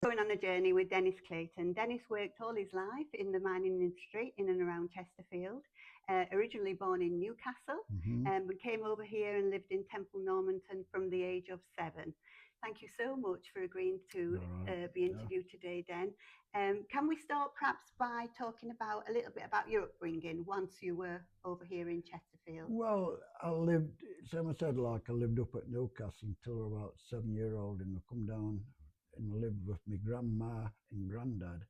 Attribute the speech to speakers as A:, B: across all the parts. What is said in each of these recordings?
A: Going on a journey with Dennis Clayton. Dennis worked all his life in the mining industry in and around Chesterfield. Originally born in Newcastle, but came over here and lived in Temple Normaton from the age of 7. Thank you so much for agreeing to be interviewed today, Den. Can we start perhaps by talking about a little bit about your upbringing once you were over here in Chesterfield?
B: Well, I lived, same I said, like I lived up at Newcastle until I was about 7-year-old, and I come down and lived with my grandma and granddad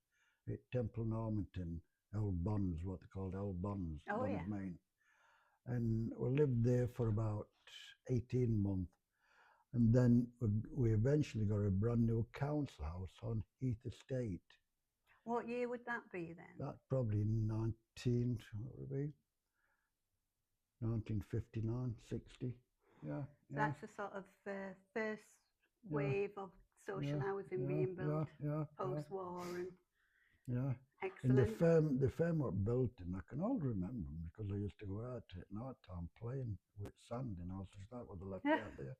B: at Temple Normaton, Old Bonds, what they called Old Bonds, Main. And we lived there for about 18 months. And then we eventually got a brand new council house on Heath Estate.
A: What year would that be then?
B: That probably 1959, 60. Yeah.
A: That's the sort of first wave of social housing being built post-war. And excellent.
B: And the firm was built, and I can all remember them because I used to go out at night time playing with sand in houses. That was the left out there.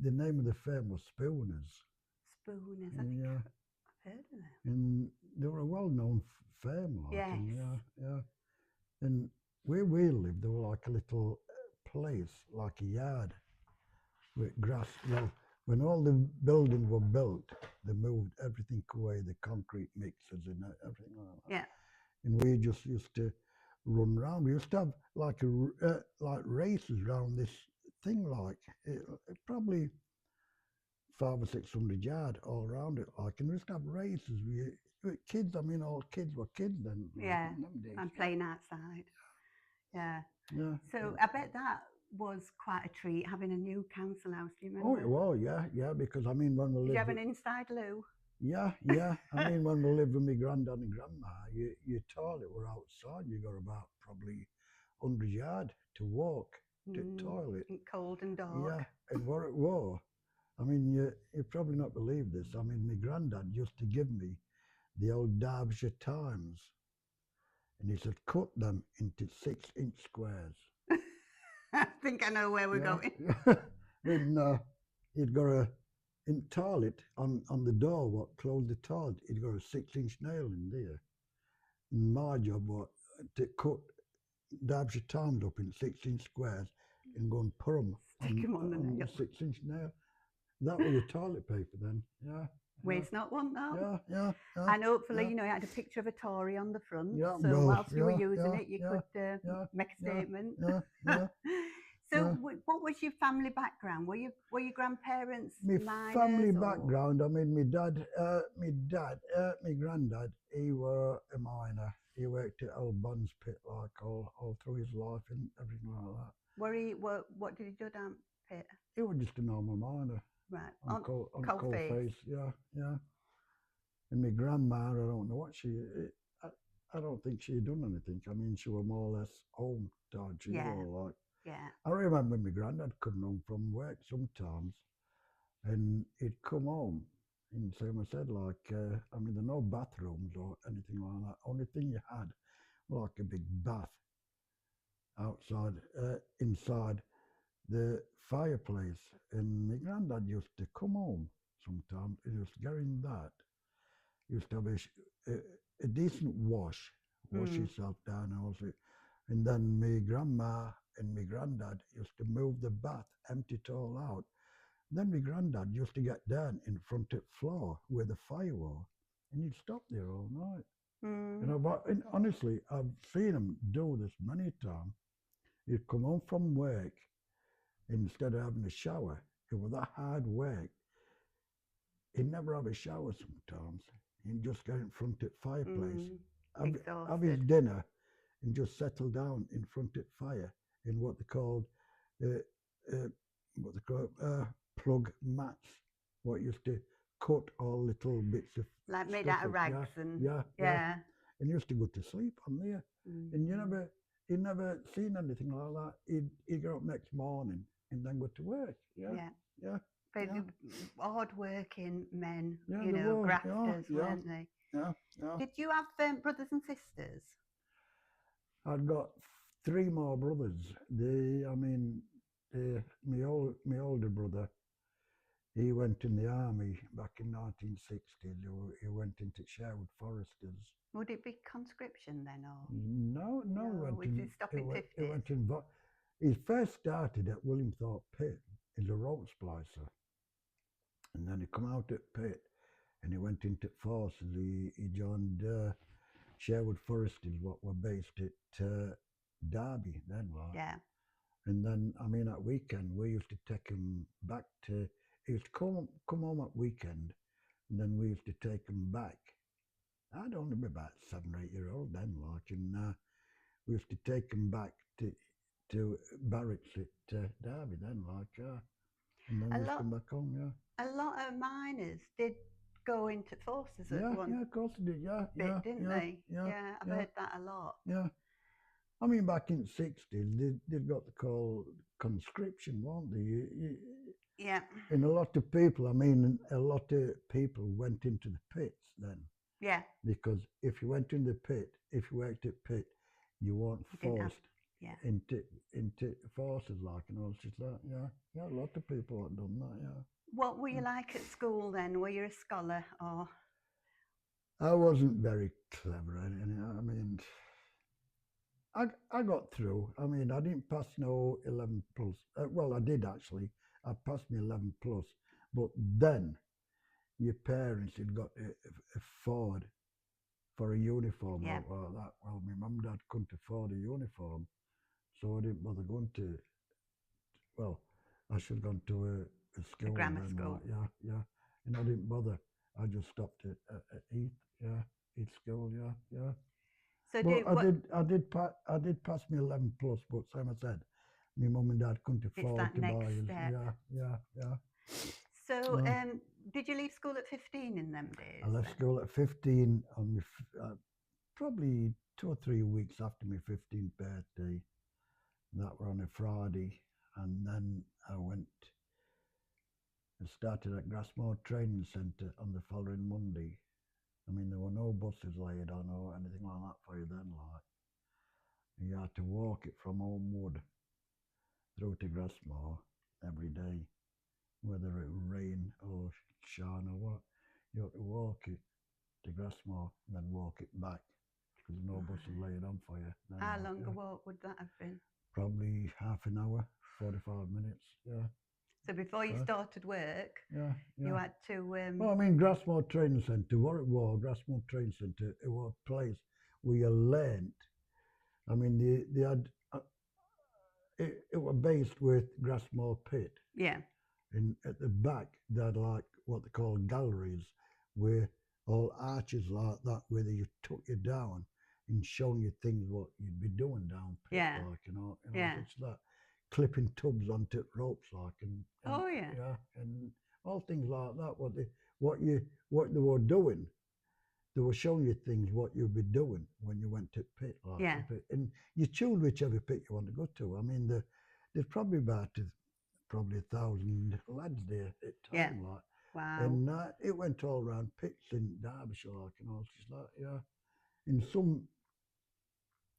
B: The name of the firm was Spooners.
A: Spooners, I think I've heard of them.
B: And they were a well-known firm, like.
A: Yes.
B: And, and where we lived, there was like a little place, like a yard with grass. Well, when all the buildings were built, they moved everything away, the concrete mixers and everything like that.
A: Yeah.
B: And we just used to run around. We used to have like races around this thing, like probably 500 or 600 yards all around it, like, and we used to have races. We kids, I mean, all kids were kids then.
A: Yeah,
B: days.
A: and playing outside. Yeah.
B: Yeah.
A: So I bet that was quite a treat having a new council house. Do you remember?
B: Oh, it was, yeah. Because I mean, when we lived,
A: did you have an inside loo?
B: Yeah. I mean, when we lived with my granddad and grandma, your toilet were outside. You got about probably 100 yards to walk to the toilet.
A: Cold and dark.
B: Yeah, and what it was, I mean, you probably not believe this. I mean, my granddad used to give me the old Derbyshire Times, and he said, cut them into 6-inch squares.
A: I think I know where we're going.
B: Then he'd got in toilet on the door, what closed the toilet, he'd got a 6-inch nail in there. And my job was to cut Derbyshire Times up in 6-inch squares and go and put them
A: on the
B: 6-inch nail. That was your toilet paper then, yeah.
A: Waste not, want that.
B: Yeah.
A: And hopefully, you had a picture of a Tory on the front.
B: Yeah,
A: so whilst you were using it, you could make a statement.
B: Yeah.
A: So what was your family background? Were your grandparents miners?
B: Family background, I mean, my granddad, he were a miner. He worked at Old Bonds pit like all through his life and everything like that.
A: What did he do down pit?
B: He was just a normal miner.
A: Right.
B: On coal face. Yeah. And my grandma, I don't know what I don't think she had done anything. I mean, she was more or less home type.
A: Yeah.
B: I remember my granddad coming home from work sometimes, and he'd come home, and same I said, like, I mean, there are no bathrooms or anything like that. Only thing you had was like a big bath outside, inside the fireplace. And my granddad used to come home sometimes, and he used to get in that. He used to have a decent wash himself down also. And then my grandma and my granddad used to move the bath, empty it all out. Then my granddad used to get down in front of the floor where the fire was, and he'd stop there all night. And honestly, I've seen him do this many times. He'd come home from work, instead of having a shower, it was that hard work. He'd never have a shower sometimes. He'd just go in front of the fireplace, have his dinner, and just settle down in front of the fire in what they called plug mats, what used to cut all little bits of
A: like made out of rags and
B: and he used to go to sleep on there. And he'd never seen anything like that. He'd get up next morning and then go to work. Yeah.
A: But hard-working men, grafters, weren't they?
B: Yeah.
A: Did you have brothers and sisters?
B: I'd got 3 more brothers. My older brother, He went in the army back in 1960. He went into Sherwood Foresters.
A: Would it be conscription then, or
B: No,
A: no?
B: he
A: Did
B: went
A: it
B: in.
A: stop in
B: He
A: 50s?
B: went in. He first started at Williamthorpe Pit as a rope splicer, and then he come out at Pit, and he went into forces. He joined Sherwood Foresters, what were based at Derby then, like.
A: Yeah.
B: And then, I mean, at weekend we used to take him back to. He used to come home at weekend, and then we used to take him back. I'd only be about 7 or 8 year old then, like, and we used to take him back to barracks at Derby then, like, and then we used to come back home, yeah.
A: A lot of miners did go into forces at
B: Yeah,
A: one
B: yeah, of course they did, yeah,
A: bit,
B: yeah,
A: didn't
B: yeah,
A: they?
B: yeah,
A: I've
B: yeah,
A: heard that a lot.
B: yeah. I mean, back in the 60s, they'd got the call conscription, weren't they?
A: Yeah.
B: And a lot of people, I mean, a lot of people went into the pits then.
A: Yeah.
B: Because if you went in the pit, if you worked at pit, you weren't forced into forces, like, and all such that. Yeah, yeah, a lot of people have done that. Yeah.
A: What were you like at school then? Were you a scholar or?
B: I wasn't very clever, and I mean, I got through. I mean, I didn't pass no 11 plus. Well, I did actually. I passed me 11 plus, but then your parents had got to afford for a uniform
A: Yeah.
B: out like that. Well, my mum and dad couldn't afford a uniform, so I didn't bother going to. Well, I should have gone to a school.
A: A grammar
B: then,
A: school.
B: like, yeah, and I didn't bother. I just stopped at East school, yeah.
A: So
B: But I did pass me 11 plus, but same as I said, my mum and dad couldn't afford to buy us.
A: Step.
B: Yeah.
A: So, did you leave school at 15 in them days?
B: I left school at 15 on my probably 2 or 3 weeks after my 15th birthday. That were on a Friday, and then I started at Grassmore Training Centre on the following Monday. I mean, there were no buses laid on or anything like that for you then, like. You had to walk it from Homewood through to Grassmore every day, whether it rain or shine or what. You had to walk it to Grassmore and then walk it back because no buses laid on for you. Then,
A: how long a walk would that have been?
B: Probably half an hour, 45 minutes, yeah.
A: So before you started work, you had to...
B: Well, I mean, Grassmore Training Centre, what it was, Grassmore Training Centre, it was a place where you learnt. I mean, they had... it was based with Grassmore Pit.
A: Yeah.
B: And at the back, they had like what they call galleries, where all arches like that, where they took you down and showing you things what you'd be doing down pit, like, such that. Clipping tubs onto ropes, like, and and all things like that. What they were doing, they were showing you things what you'd be doing when you went to pit, like, and you choose whichever pit you want to go to. I mean, there's probably about 1,000 lads there at time, like.
A: Wow.
B: And it went all around pits in Derbyshire, like, and all such that. In some.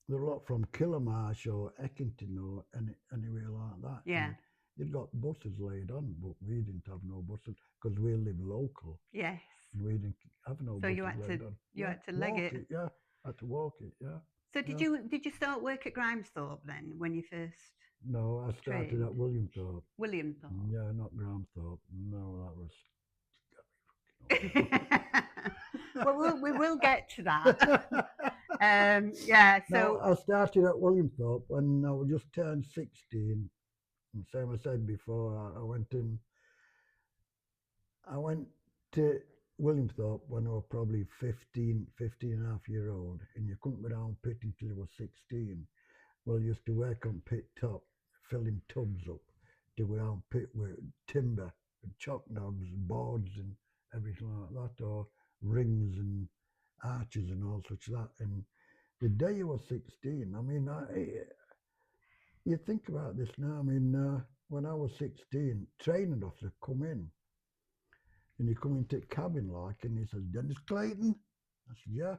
B: They're a lot from Killamarsh or Eckington or anywhere like that.
A: Yeah.
B: And they've got buses laid on, but we didn't have no buses because we live local.
A: Yes.
B: And we didn't have no buses laid on.
A: You had to leg it.
B: Yeah, I had to walk it, yeah.
A: So did you start work at Grimesthorpe then when you first?
B: No, I started at Williamthorpe.
A: Williamthorpe?
B: Yeah, not Grimesthorpe. No, that was...
A: Well, we will get to that. So
B: no, I started at Williamthorpe when I was just turned 16. And same as I said before, I went to Williamthorpe when I was probably 15 and a half year old, and you couldn't go down pit until you were 16. Well, you used to work on pit top, filling tubs up to go down pit with timber and chalk dogs, boards and everything like that, or rings and arches and all such that. And the day you were 16, I mean, you think about this now. I mean, when I was 16, training officer come in, and he come into the cabin like, and he says, "Dennis Clayton." I said, "Yeah."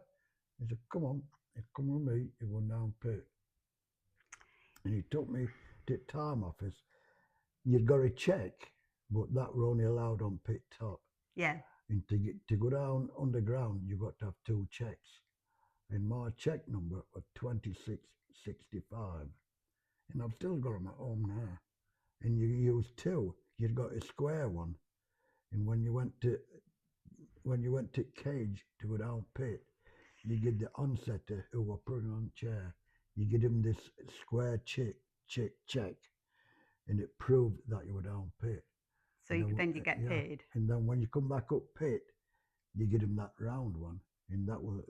B: He said, "Come on." He come with me. He went down pit, and he took me to the time office. You'd got to check but that were only allowed on pit top.
A: Yeah.
B: And to go down underground, you got to have 2 checks. And my check number was 2665. And I've still got them at home now. And you use 2. You'd got a square one. And when you went to cage to go down pit, you give the onsetter who were putting on chair, you give him this square check, and it proved that you were down pit.
A: So then you get paid.
B: And then when you come back up pit, you give him that round one, and that was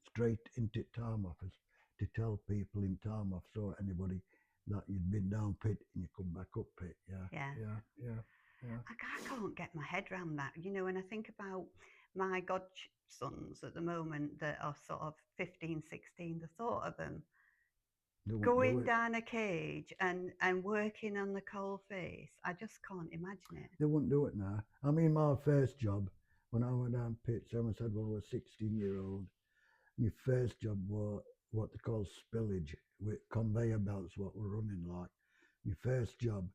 B: straight into time office to tell people in time office or anybody that you'd been down pit and you come back up pit. Yeah.
A: I can't get my head around that. You know, when I think about my godsons at the moment that are sort of 15, 16, the thought of them going down a cage and working on the coal face, I just can't imagine it.
B: They wouldn't do it now. I mean, my first job, when I went down pit, someone said when I was 16-year-old, my first job was what they call spillage, with conveyor belts, what we're running like. My first job,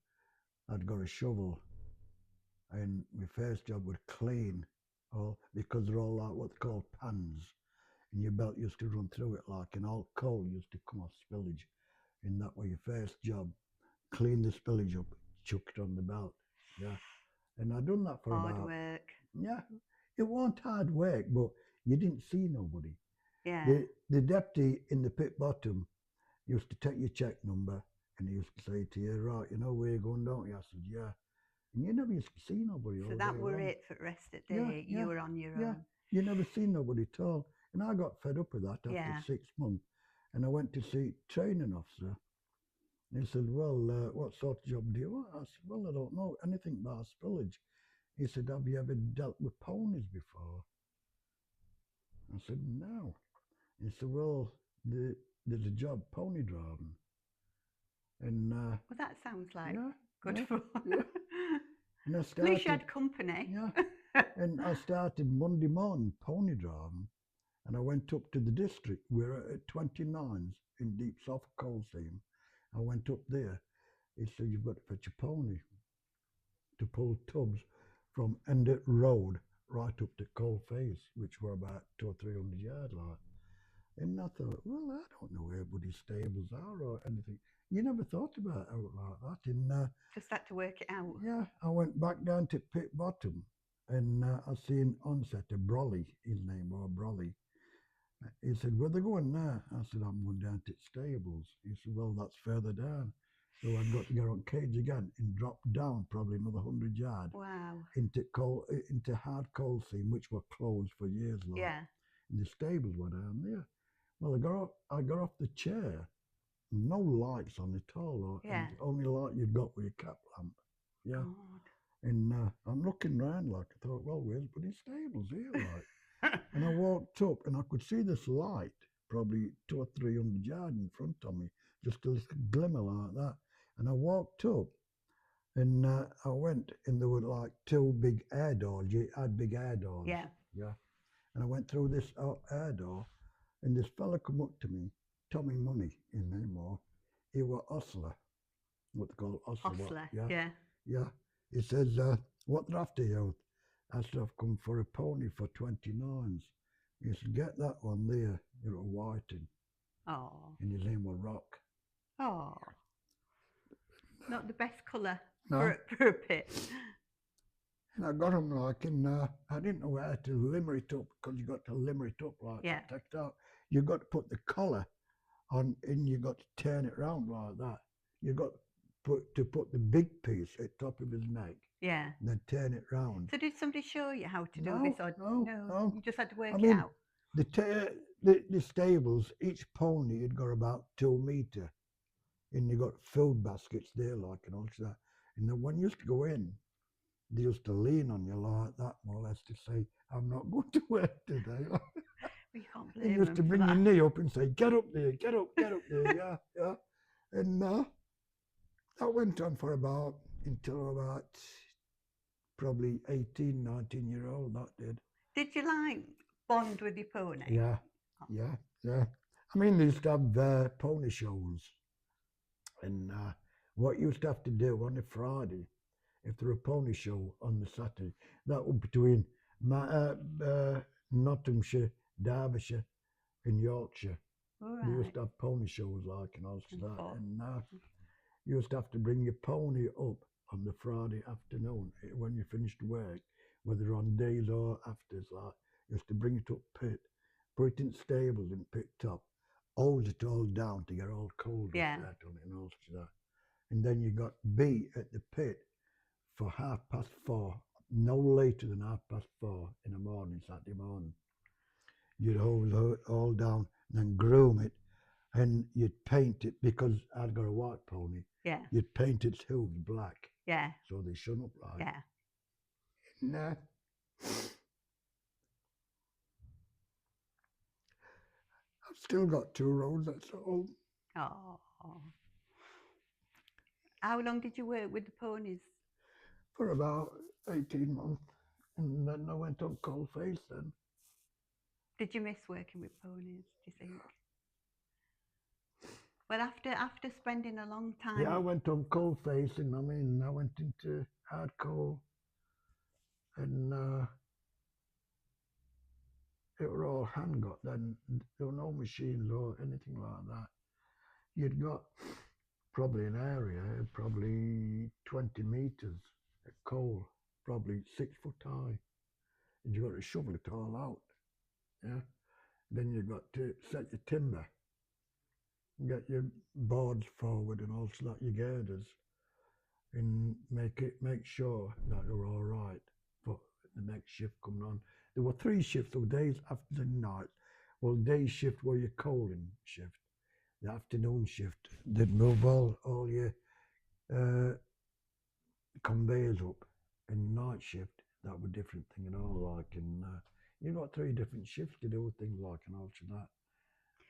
B: I'd got a shovel, and my first job was clean, because they're all like what they call pans, and your belt used to run through it like, and all coal used to come off spillage. And that was your first job. Clean the spillage up, chuck it on the belt. Yeah. And I done that for
A: hard work.
B: Yeah. It wasn't hard work, but you didn't see nobody.
A: Yeah.
B: The deputy in the pit bottom used to take your check number, and he used to say to you, right, you know where you're going, don't you? I said, yeah. And you never used to see nobody.
A: So that were it for the rest of the day.
B: Yeah,
A: you were on your own.
B: You never seen nobody at all. And I got fed up with that after 6 months. And I went to see training officer. And he said, well, what sort of job do you want? I said, well, I don't know anything about spillage. He said, have you ever dealt with ponies before? I said, no. He said, well, there's a job, pony driving. And
A: well, that sounds like good fun.
B: Yeah. And I started,
A: at least you had company.
B: Yeah. And I started Monday morning pony driving. And I went up to the district. We're at 29s in Deep South Coal Seam. I went up there. He said, you've got to fetch a pony to pull tubs from Endit Road right up to Coal Face, which were about 200 or 300 yards like. And I thought, well, I don't know where everybody's stables are or anything. You never thought about it like that. And
A: just had to work it out.
B: Yeah, I went back down to pit bottom, and I seen onsetter Brolly, his name was Brolly. He said, where they going now? I said, I'm going down to stables. He said, well, that's further down. So I've got to get on cage again and drop down probably another 100 yards.
A: Wow.
B: Into hard coal seam, which were closed for years. Like.
A: Yeah.
B: And the stables were down there. Well, I got off the chair. No lights on at all.
A: Yeah.
B: And the only light you'd got was your cap lamp. Yeah.
A: God.
B: And I'm looking round like, I thought, well, where's but his stables here, like? And I walked up and I could see this light, probably 200 or 300 yards in front of me, just a little glimmer like that. And I walked up and I went, and there were like 2 big air doors. You had big air doors.
A: Yeah.
B: Yeah. And I went through this air door, and this fella come up to me, Tommy Money, his name was. He was hustler, what they call hustler.
A: Hustler,
B: Yeah. He says, what they're after you? I said, I've come for a pony for 29s. He said, get that one there, you're a whiting.
A: Oh.
B: And his name was Rock.
A: Oh. Not the best colour
B: No.
A: for a pit.
B: And I got him like, and I didn't know how to limber it up, because you got to limber it up like that. You got to put the collar on, and you got to turn it round like that. You got to put the big piece at the top of his neck.
A: Yeah.
B: And then turn it round.
A: So did somebody show you how to do this? Or
B: No.
A: You just had to work it out?
B: The stables, each pony had got about 2 meters. And you got food baskets there, like, and all that. And then when you used to go in, they used to lean on you like that, more or less, to say, I'm not going to work today.
A: Well, you can't blame
B: You used to bring your knee up and say, get up there, get up there, yeah. And that went on for until about probably 18, 19-year-old, that did.
A: Did you like bond with your pony?
B: Yeah. I mean, they used to have pony shows. And what you used to have to do on a Friday, if there were a pony show on the Saturday, that was between Nottinghamshire, Derbyshire, and Yorkshire.
A: All
B: They used
A: right.
B: to have pony shows like and all that,
A: Oh.
B: and you used to have to bring your pony up on the Friday afternoon when you finished work, whether on days or afters. Like, you used to bring it up pit, put it in stables in pit top, hold it all down to get all cold
A: Yeah.
B: on it and all that. And then you got B at the pit for 4:30, no later than 4:30 in the morning, Saturday morning. You'd hold it all down and then groom it, and you'd paint it because I'd got a white pony.
A: Yeah.
B: You'd paint its hooves black.
A: Yeah.
B: So they shone up like.
A: Yeah.
B: Nah. I've still got 2 roads, that's all.
A: Oh. How long did you work with the ponies?
B: For about 18 months. And then I went on coalface then.
A: Did you miss working with ponies, do you think? Well, after spending a long time...
B: Yeah, I went on coalface, and I went into hard coal. And it were all hand got then. There were no machines or anything like that. You'd got probably an area, probably 20 metres of coal, probably 6 foot high. And you got to shovel it all out. Yeah. Then you got to set your timber, get your boards forward and all that, your girders, and make sure that you're all right for the next shift coming on. There were 3 shifts, so days, afternoon, night. Well, day shift were your coaling shift. The afternoon shift, they'd move all your conveyors up. And night shift, that was different thing and all like. And you got 3 different shifts to do things like and all that.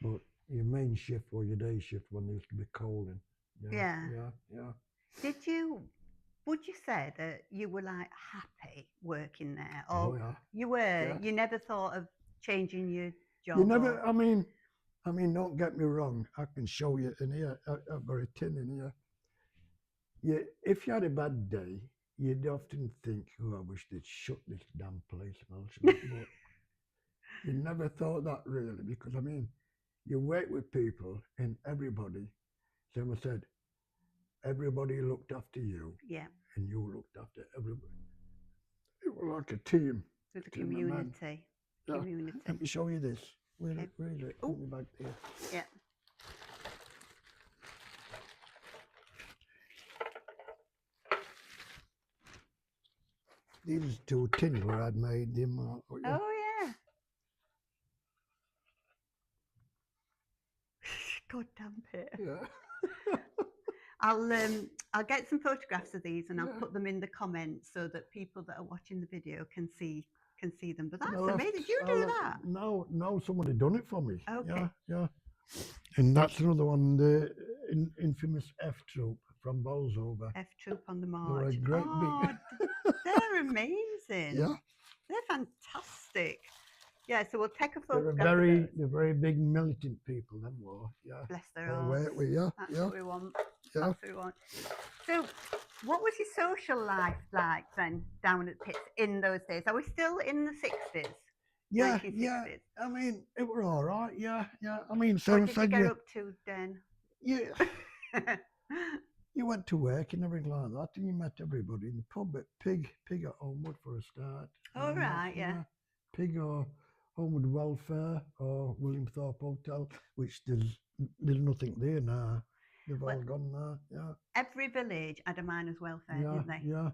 B: But your main shift or your day shift when there used to be coaling. Yeah.
A: Would you say that you were like happy working there? Or
B: Oh yeah.
A: You were?
B: Yeah.
A: You never thought of changing your job?
B: You never, I mean, don't get me wrong. I can show you in here. I've got a tin in here. If you had a bad day, you'd often think, oh, I wish they'd shut this damn place and all that. But you never thought that really, because I mean, you work with people and everybody, so I said, everybody looked after you.
A: Yeah.
B: And you looked after everybody. It was like a team.
A: With the community.
B: Yeah. Let me show you this. Where is it?
A: Oh.
B: Put me back there.
A: Yeah.
B: These 2 tins where I'd made them.
A: Oh yeah. God damn it.
B: Yeah.
A: I'll get some photographs of these and I'll put them in the comments so that people that are watching the video can see them. But that's amazing. Did you do that?
B: No, somebody done it for me.
A: Okay.
B: Yeah. And that's another one, the infamous F Troop from Bolsover.
A: F Troop on the March.
B: They're a great big.
A: They're amazing.
B: Yeah.
A: They're fantastic. Yeah, so we'll take a
B: They're
A: photograph.
B: they're very big militant people, them were. Yeah.
A: Bless their hearts. That's what we want.
B: Yeah.
A: That's what we want. So, what was your social life like then down at Pits in those days? Are we still in the 60s?
B: Yeah,
A: 1960s?
B: yeah. I mean, it were all right. Yeah. I mean, so
A: what did you get up to, Den?
B: Yeah. You went to work and everything like that, and you met everybody in the pub at Pig at Homewood for a start.
A: Oh, right, yeah.
B: Pig or Homewood Welfare or Williamthorpe Hotel, which there's nothing there now. They've all gone now, yeah.
A: Every village had a miners' welfare, didn't they?
B: Yeah.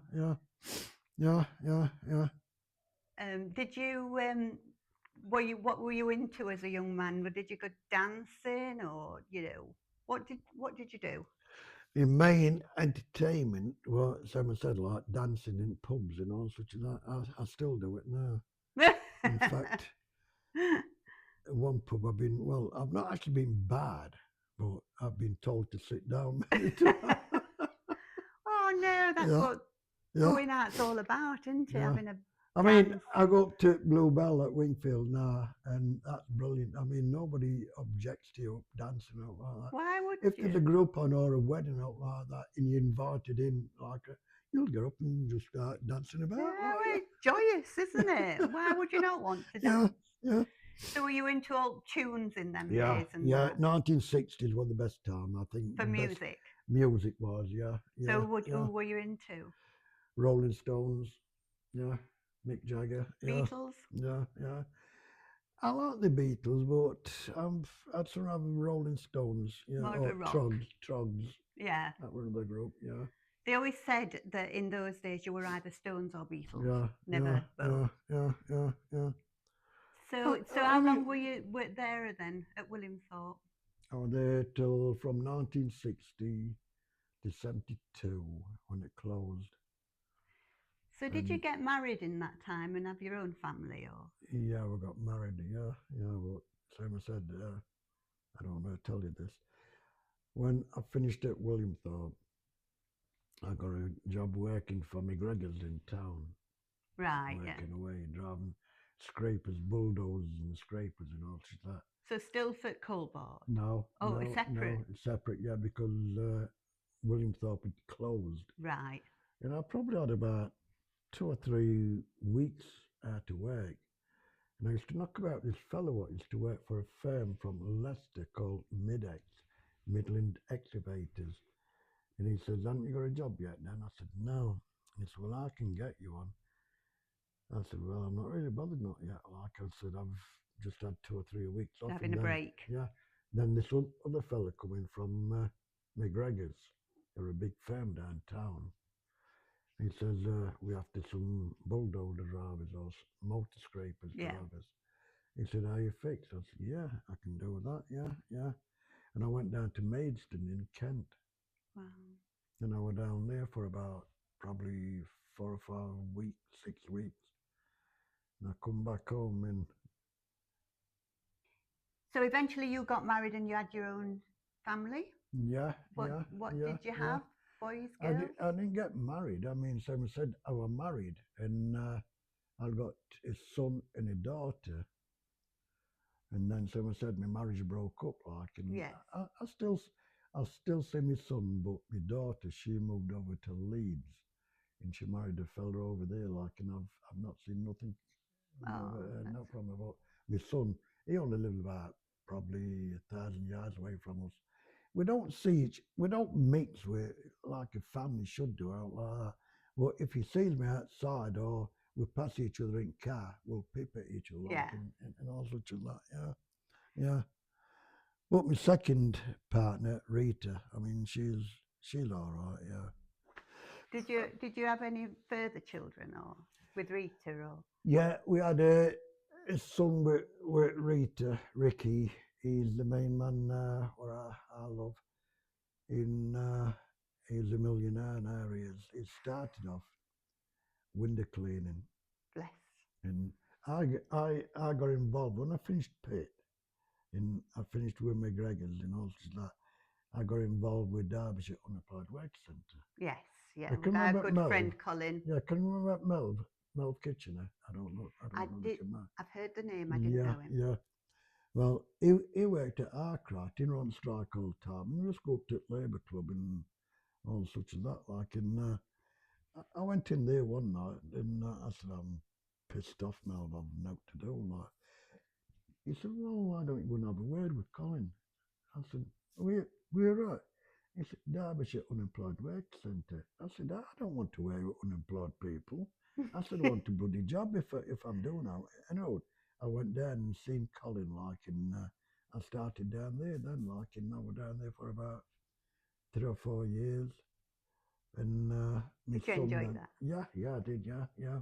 A: Did you, what were you into as a young man? Did you go dancing or, what did you do?
B: The main entertainment was, someone said, like dancing in pubs and all such and that. I still do it now. In fact, one pub I've not actually been bad, but I've been told to sit down many times.
A: Oh no, that's what going out's all about, isn't it? Having a
B: I mean, I go up to Bluebell at Wingfield now, and that's brilliant. I mean, nobody objects to you dancing out like that.
A: Why would
B: if there's a group on or a wedding out like that, and you're invited in, like you'll get up and just start dancing about.
A: Yeah,
B: Like,
A: well, it's joyous, isn't it? Why would you not want to
B: yeah,
A: dance?
B: yeah.
A: So were you into old tunes in them
B: Yeah,
A: days and
B: yeah.
A: that
B: 1960s were the best time. I think
A: for
B: the best
A: music?
B: music was. Yeah,
A: So
B: yeah, yeah.
A: who were you into?
B: Rolling Stones. Yeah, Mick Jagger. Yeah,
A: Beatles?
B: yeah, yeah. I like the Beatles, but I'd sort of Rolling Stones. Yeah,
A: More of a
B: or
A: rock.
B: Trogs.
A: Yeah.
B: That were the group. Yeah,
A: They always said that in those days you were either Stones or Beatles,
B: yeah, yeah,
A: never both.
B: yeah, yeah, yeah, yeah.
A: So
B: I
A: how
B: mean,
A: long were there then at Williamthorpe?
B: I was there till from 1960 to 72 when it closed.
A: So did you
B: And
A: get married in that time and have your own family, or?
B: yeah, we got married. Yeah, yeah. But same I said, I don't know how to tell you this. When I finished at Williamthorpe, I got a job working for McGregor's in town,
A: Right, yeah.
B: working away, driving scrapers, bulldozers and scrapers and all that.
A: So Stilford Coalboard?
B: No,
A: Oh, it's
B: no,
A: separate.
B: no, it's separate. Yeah, because Williamthorpe had closed.
A: Right.
B: And I probably had about 2 or 3 weeks out of work. And I used to knock about this fellow what used to work for a firm from Leicester called Midex, Midland Excavators. And he says, haven't you got a job yet? And I said, no. He said, well, I can get you one. I said, well, I'm not really bothered not yet. Like I said, I've just had 2 or 3 weeks off.
A: Having
B: and
A: a
B: then,
A: break.
B: Yeah. Then this other fella come in from McGregor's. They're a big firm downtown. He says, we have to some bulldozer drivers or motor scrapers drivers. He said, are you fixed? I said, yeah, I can do that. Yeah, yeah. And I went down to Maidstone in Kent.
A: Wow.
B: And I was down there for about probably 4 or 5 weeks, 6 weeks. And I come back home and...
A: So eventually you got married and you had your own family?
B: Yeah,
A: What did you have? Boys, girls?
B: I didn't get married. I mean, someone said I was married and I got a son and a daughter. And then someone said my marriage broke up, like, and
A: Yes.
B: I still see my son, but my daughter, she moved over to Leeds, and she married a fella over there, like, and I've not seen nothing, not from her. But my son, he only lives about probably 1,000 yards away from us. We don't mix with like a family should do out like that. But if he sees me outside or we pass each other in car, we'll peep at each other, like, and all sorts of that. Yeah, yeah. But my second partner, Rita, I mean, she's all right. Yeah.
A: Did you have any further children, or with Rita, or?
B: Yeah, we had a son with Rita, Ricky. He's the main man what I love. He's a millionaire now. He started off window cleaning.
A: Bless.
B: And I got involved when I finished Pitt, and I finished with McGregor's and all that. I got involved with Derbyshire Unapplied Work Centre.
A: Yes, yeah.
B: I can
A: With our
B: remember
A: good
B: Melv.
A: friend Colin.
B: Yeah, can you remember Melv Kitchener? I don't know.
A: I've heard the name. I didn't know him.
B: Yeah. Well, he worked at Arkwright. He was on strike all the time, and we just go to the Labour Club and all such as that. Like, and I went in there one night, and I said, I'm pissed off, Mel. I've nothing to do. Like, he said, well, why don't you go and have a word with Colin? I said, we're right. He said, Derbyshire Unemployed Work Centre. I said, I don't want to work with unemployed people. I said, I want a bloody job if I'm doing that. I know. I went down and seen Colin, like, and I started down there then, like, and I was down there for about 3 or 4 years. And
A: did you enjoy that?
B: Yeah, I did. Yeah.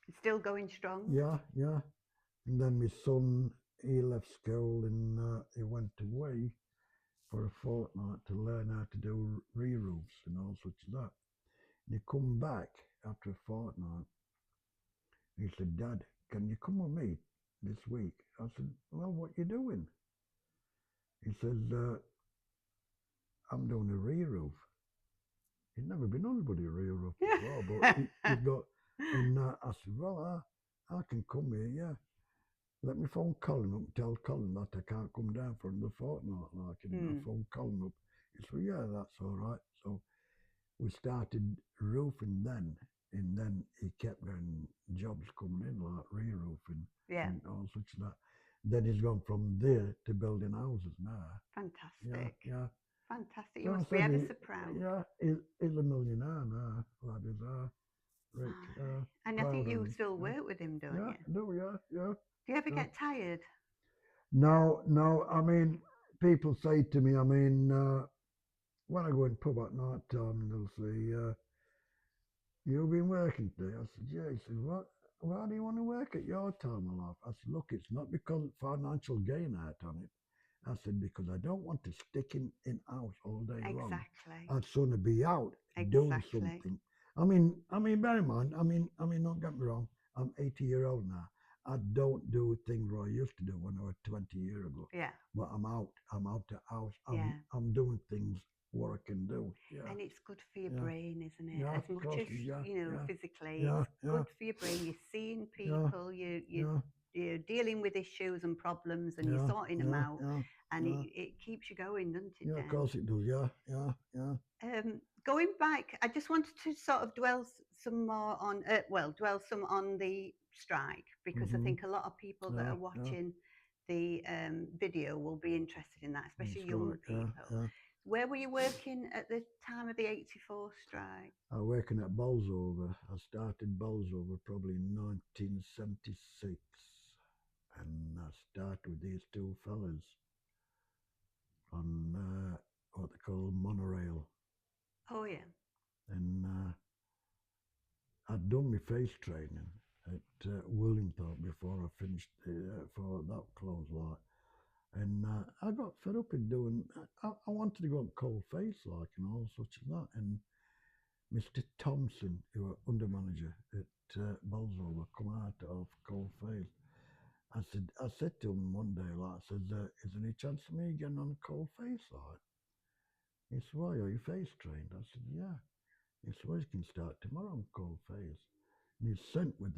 A: It's still going strong.
B: Yeah. And then my son, he left school and he went away for a fortnight to learn how to do re-roofs and all sorts of that. And he come back after a fortnight. He said, Dad, can you come with me this week? I said, well, what you doing? He says, I'm doing a re-roof. He'd never been on a re-roof before, but he'd got, and I said, well, I can come here, yeah. Let me phone Colin up and tell Colin that I can't come down for another fortnight, like, and I phoned Colin up. He said, yeah, that's all right. So we started roofing then, and then he kept getting jobs coming in like re-roofing and all such that. Then he's gone from there to building houses now.
A: Fantastic.
B: Yeah.
A: Fantastic. You must be ever so proud.
B: Yeah, he's a millionaire now. Lad is rich.
A: And I think you still work with him, don't you?
B: Yeah, I do, yeah.
A: Do you ever get tired?
B: No. I mean, people say to me, I mean, when I go in pub at night time, they'll say, you've been working today? I said, yeah. He said, what? Why do you want to work at your time of life? I said, look, it's not because of financial gain out on it. I said, because I don't want to stick in house all day long.
A: Exactly.
B: I'd sooner be out doing something. I mean, bear in mind, I mean, don't get me wrong, I'm 80-year-old now. I don't do things I used to do when I was 20 years ago.
A: Yeah.
B: But I'm out the house. I'm doing things what I can do. Yeah.
A: And it's good for your brain, isn't it?
B: Yeah,
A: as much as physically,
B: Yeah,
A: it's good for your brain. You're seeing people, you're dealing with issues and problems, and you're sorting them out, and it keeps you going, doesn't it?
B: Yeah, of course it does. Yeah.
A: Going back, I just wanted to sort of dwell some on the strike, because I think a lot of people that are watching the video will be interested in that, especially young people. Where were you working at the time of the '84 strike?
B: I was working at Bolsover. I started Bolsover probably in 1976, and I started with these two fellas on what they call monorail.
A: Oh yeah.
B: And I'd done my face training at Williamthorpe before I finished for that close like. And I got fed up in doing. I wanted to go on cold face like and all such as that. And Mr. Thompson, who was under manager at Bolsover, come out of cold face. I said to him one day, like, I said, is there any chance of me getting on a cold face like? He said, why, are you face trained? I said, yeah. He said, well, you can start tomorrow on cold face. And he's sent with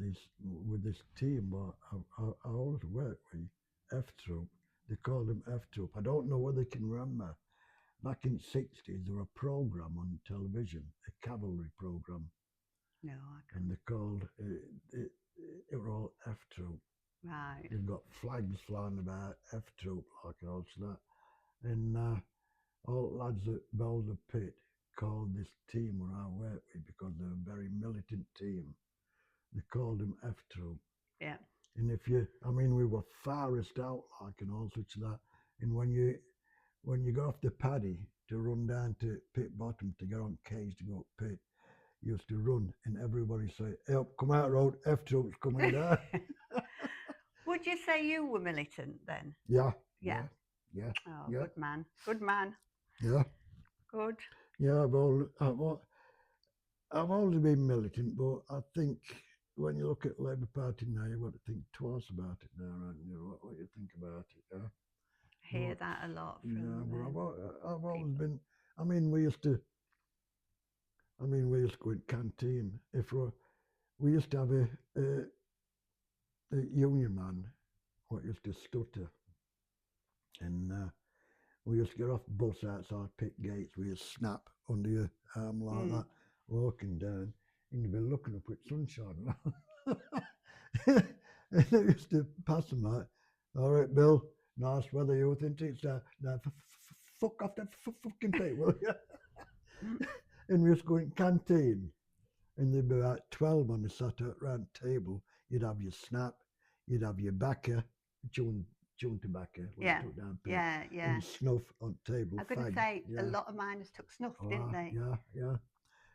B: this team, but I always work with F Troop. They call them F Troop. I don't know whether they can remember. Back in the 60s, there was a program on television, a cavalry program.
A: No, I can't.
B: And they called it were all F Troop.
A: Right.
B: You've got flags flying about F Troop, like and all that. And all lads at Boulder Pit called this team where I worked with, because they're a very militant team. They called them F Troop.
A: Yeah.
B: And we were farthest out, like, and all such that. And when you go off the paddy to run down to pit bottom to get on cage to go up pit, you used to run, and everybody say, hey, come out road, F Troop's coming down.
A: Would you say you were militant then?
B: Yeah.
A: Oh, yeah. Good man.
B: Yeah.
A: Good.
B: Yeah, I've always been militant, but I think when you look at Labour Party now, you've got to think twice about it now, right? You know, what you think about it, yeah?
A: I hear that a lot from
B: but I've always been, we used to go in canteen. We used to have a union man what used to stutter, and we used to get off the bus outside pit gates. We used to snap under your arm like that, walking down, and you'd be looking up at sunshine. And they used to pass them like, all right, Bill, nice weather, you think it's now fuck off that fucking pit, will you? And we used to go in canteen, and there'd be about 12 on the sat at round table. You'd have your snap, you'd have your backer, chewing tobacco.
A: Yeah.
B: And snuff on table.
A: I'm going to say, a lot of miners took snuff, didn't they?
B: Yeah.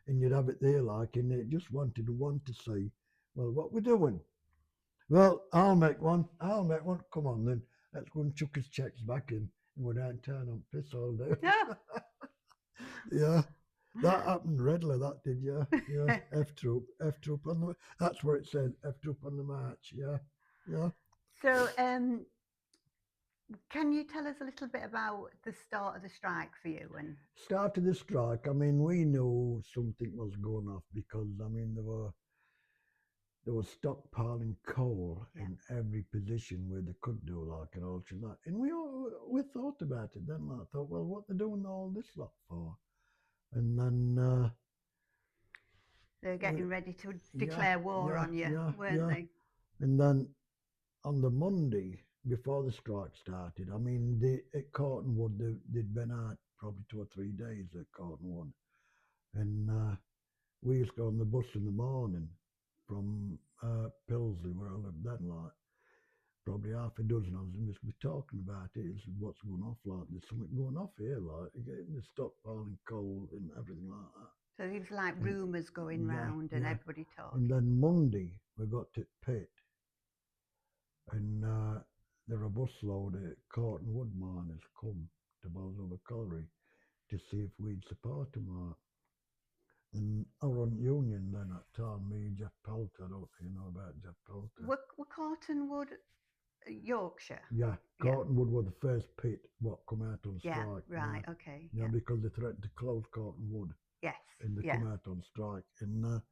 B: And you'd have it there like, and they just wanted one to say, well, what we're doing? Well, I'll make one. Come on then. Let's go and chuck his checks back in, and we're downtown on piss all day. Yeah. That happened regular, that did, yeah. F Troop on the, that's where it said, F Troop on the march, yeah.
A: So, can you tell us a little bit about the start of the strike for you? And
B: start of the strike, we knew something was going off, because, they were stockpiling coal in every position where they could do, like, and all that. And we thought about it then, like, thought, well, what they're doing all this lot for? And then
A: They're getting ready to declare war on you, weren't they?
B: And then on the Monday before the strike started, I mean, at Cottonwood, they'd been out probably 2 or 3 days at Cottonwood. And we used to go on the bus in the morning from Pilsley, where I lived then, like, probably half a dozen of them just be talking about it. It's what's going off, like, there's something going off here, like, they stockpiling coal and everything like that.
A: So it was like rumours going round and everybody talking.
B: And then Monday, we got to pit, and there were a busload of Cottonwood miners come to Bolsover Colliery to see if we'd support them. Like. And I run Union then at the time, me and Jeff Poulter. I don't know if you know about Jeff Poulter.
A: Were Cottonwood Yorkshire?
B: Yeah, Cottonwood were the first pit what come out on strike.
A: Yeah, right, okay.
B: Yeah, because they threatened to close Cottonwood.
A: Yes.
B: And they come out on strike. And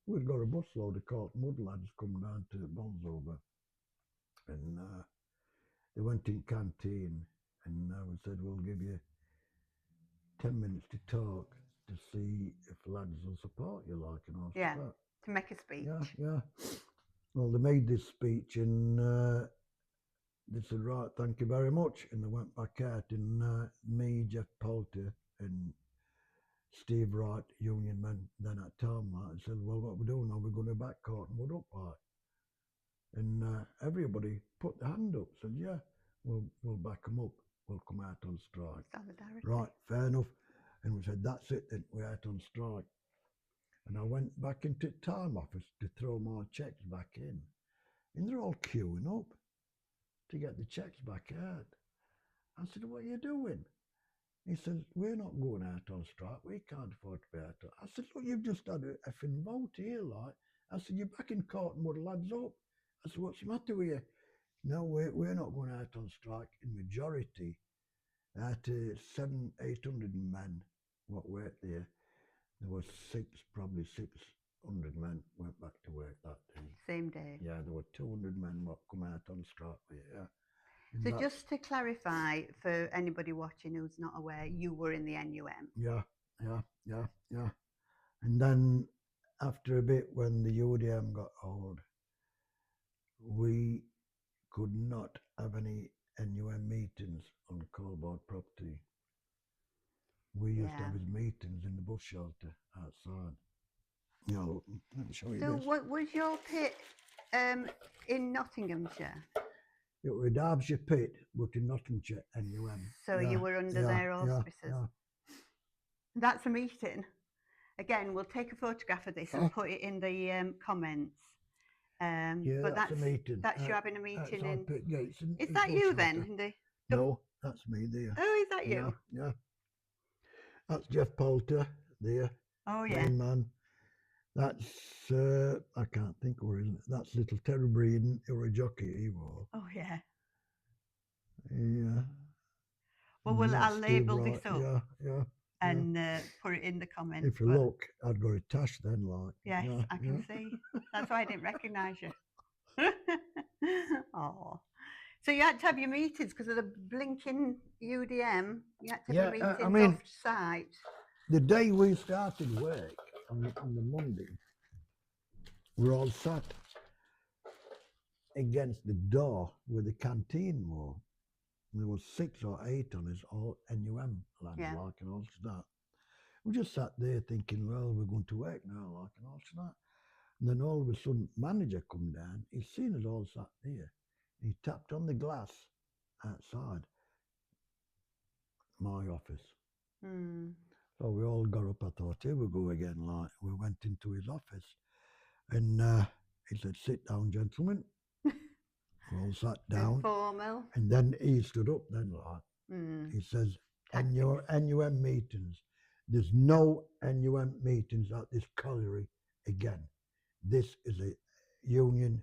B: we'd got a busload of Cottonwood lads come down to Bolsover. And they went in canteen and we said, we'll give you 10 minutes to talk to see if lads will support you, like, and all that.
A: To make a speech.
B: Yeah. Well, they made this speech and they said, right, thank you very much. And they went back out and me, Jeff Poulter and Steve Wright, union men, then at time, like, said, well, what we're doing now, we're going to back Cottonwood up, like. And everybody put their hand up, said, yeah, we'll back them up. We'll come out on strike.
A: Solidarity.
B: Right, fair enough. And we said, that's it then, we're out on strike. And I went back into the time office to throw my checks back in. And they're all queuing up to get the checks back out. I said, what are you doing? He says, we're not going out on strike. We can't afford to be out on. I said, look, you've just had a effing vote here, like. I said, you're back in Cottonwood, lads up. I said, what's the matter with you? No, we're not going out on strike. In majority, out of 700-800 men what worked there, there was probably 600 men went back to work that day.
A: Same day.
B: Yeah, there were 200 men what come out on strike. Yeah.
A: So just to clarify for anybody watching who's not aware, you were in the NUM.
B: Yeah. And then after a bit, when the UDM got old, we could not have any NUM meetings on Coalboard property. We used to have his meetings in the bus shelter outside. Let me show you this.
A: So was your pit in Nottinghamshire?
B: It was Derbyshire pit, but in Nottinghamshire NUM.
A: So you were under their auspices. Yeah. That's a meeting. Again, we'll take a photograph of this and put it in the comments. But that's a meeting. That's you having a meeting in.
B: Pit Gates
A: is that you then?
B: No, that's me there.
A: Oh, is that you?
B: Yeah. That's Jeff Poulter there.
A: Oh, yeah.
B: Main man. That's, I can't think where is it. That's little Terry Breeden, who was a jockey he was.
A: Oh, yeah.
B: Yeah.
A: Well, I'll label this up.
B: Yeah.
A: And put it in the comments.
B: If you look, I'd got a tash then, like.
A: Yes, I can see. That's why I didn't recognise you. Oh. So you had to have your meetings because of the blinking UDM. You had to have your meetings off site.
B: The day we started work, on the Monday, we all sat against the door where the canteen was. And there was 6 or 8 on us, all NUM lads, like, and all that. We just sat there thinking, well, we're going to work now, like, and all that. And then all of a sudden, manager come down. He's seen us all sat there. He tapped on the glass outside my office. So we all got up. I thought, here we go again. Like, we went into his office, and he said, "Sit down, gentlemen." We all sat down.
A: Formal.
B: And then he stood up. Then, like, he says, "NUM meetings. There's no NUM meetings at this colliery again. This is a union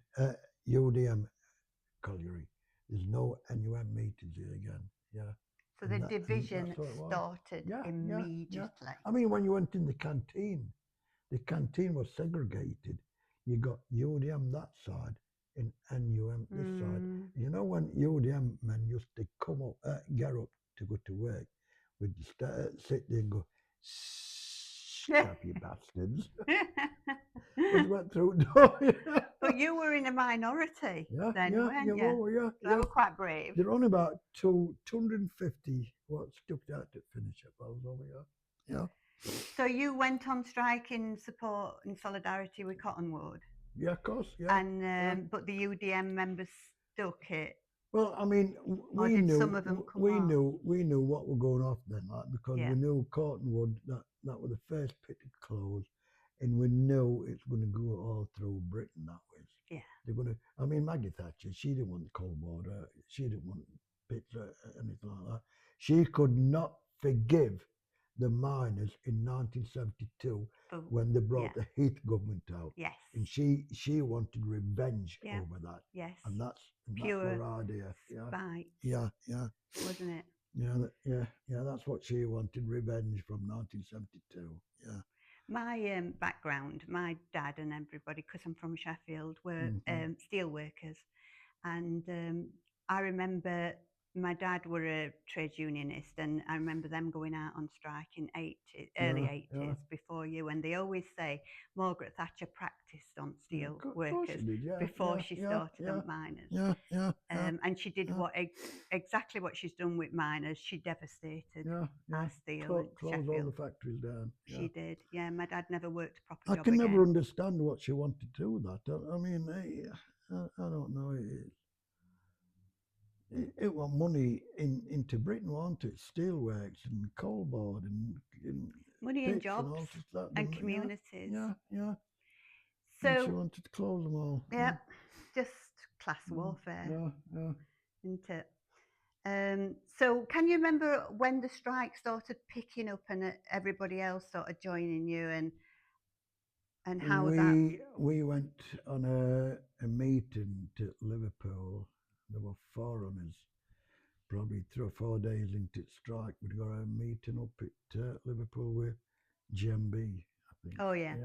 B: UDM colliery. There's no NUM meetings here again." Yeah.
A: So the division started immediately.
B: Yeah. I mean, when you went in the canteen was segregated. You got UDM that side and NUM this side. You know, when UDM men used to come up, get up to go to work, we'd sit there and go, shh. Stop, you bastards. Just went through the door.
A: But you were in a minority then, weren't you?
B: Well, yeah.
A: They were quite brave.
B: There are only about 250 what stuck out to finish up. I was over here. Yeah.
A: So you went on strike in support and solidarity with Cottonwood?
B: Yeah, of course, yeah.
A: And but the UDM members stuck it.
B: Well, I mean, we knew what were going off then, like, because we knew Cottonwood that was the first pit to close, and we knew it's going to go all through Britain that way.
A: Yeah,
B: they're going to. I mean, Maggie Thatcher, she didn't want the coal border, she didn't want pits or anything like that. She could not forgive the miners in 1972 when they brought the Heath government out.
A: Yes.
B: And she wanted revenge over that.
A: Yes.
B: And that's
A: pure
B: her idea.
A: spite.
B: Yeah.
A: Wasn't it?
B: Yeah, that's what she wanted, revenge from 1972. Yeah.
A: My background, my dad and everybody, because I'm from Sheffield, were steel workers. And I remember my dad were a trades unionist, and I remember them going out on strike in early 80s before you. And they always say Margaret Thatcher practiced on steel workers before she started on miners. And she did exactly what she's done with miners. She devastated our steel.
B: Closed all the factories down.
A: She did. Yeah, my dad never worked a proper job.
B: I can never understand what she wanted to do with that. I mean, I don't know. It was money into Britain, wasn't it? Steelworks and coal board and
A: money and jobs and communities.
B: Yeah.
A: So
B: and she wanted to close them all.
A: Yeah, just class warfare.
B: Yeah.
A: Isn't it? So can you remember when the strike started picking up and everybody else started joining you and how
B: we went on a meeting to Liverpool. There were foreigners, probably 3 or 4 days into strike. We'd got a meeting up at Liverpool with GMB, I think.
A: Oh, yeah.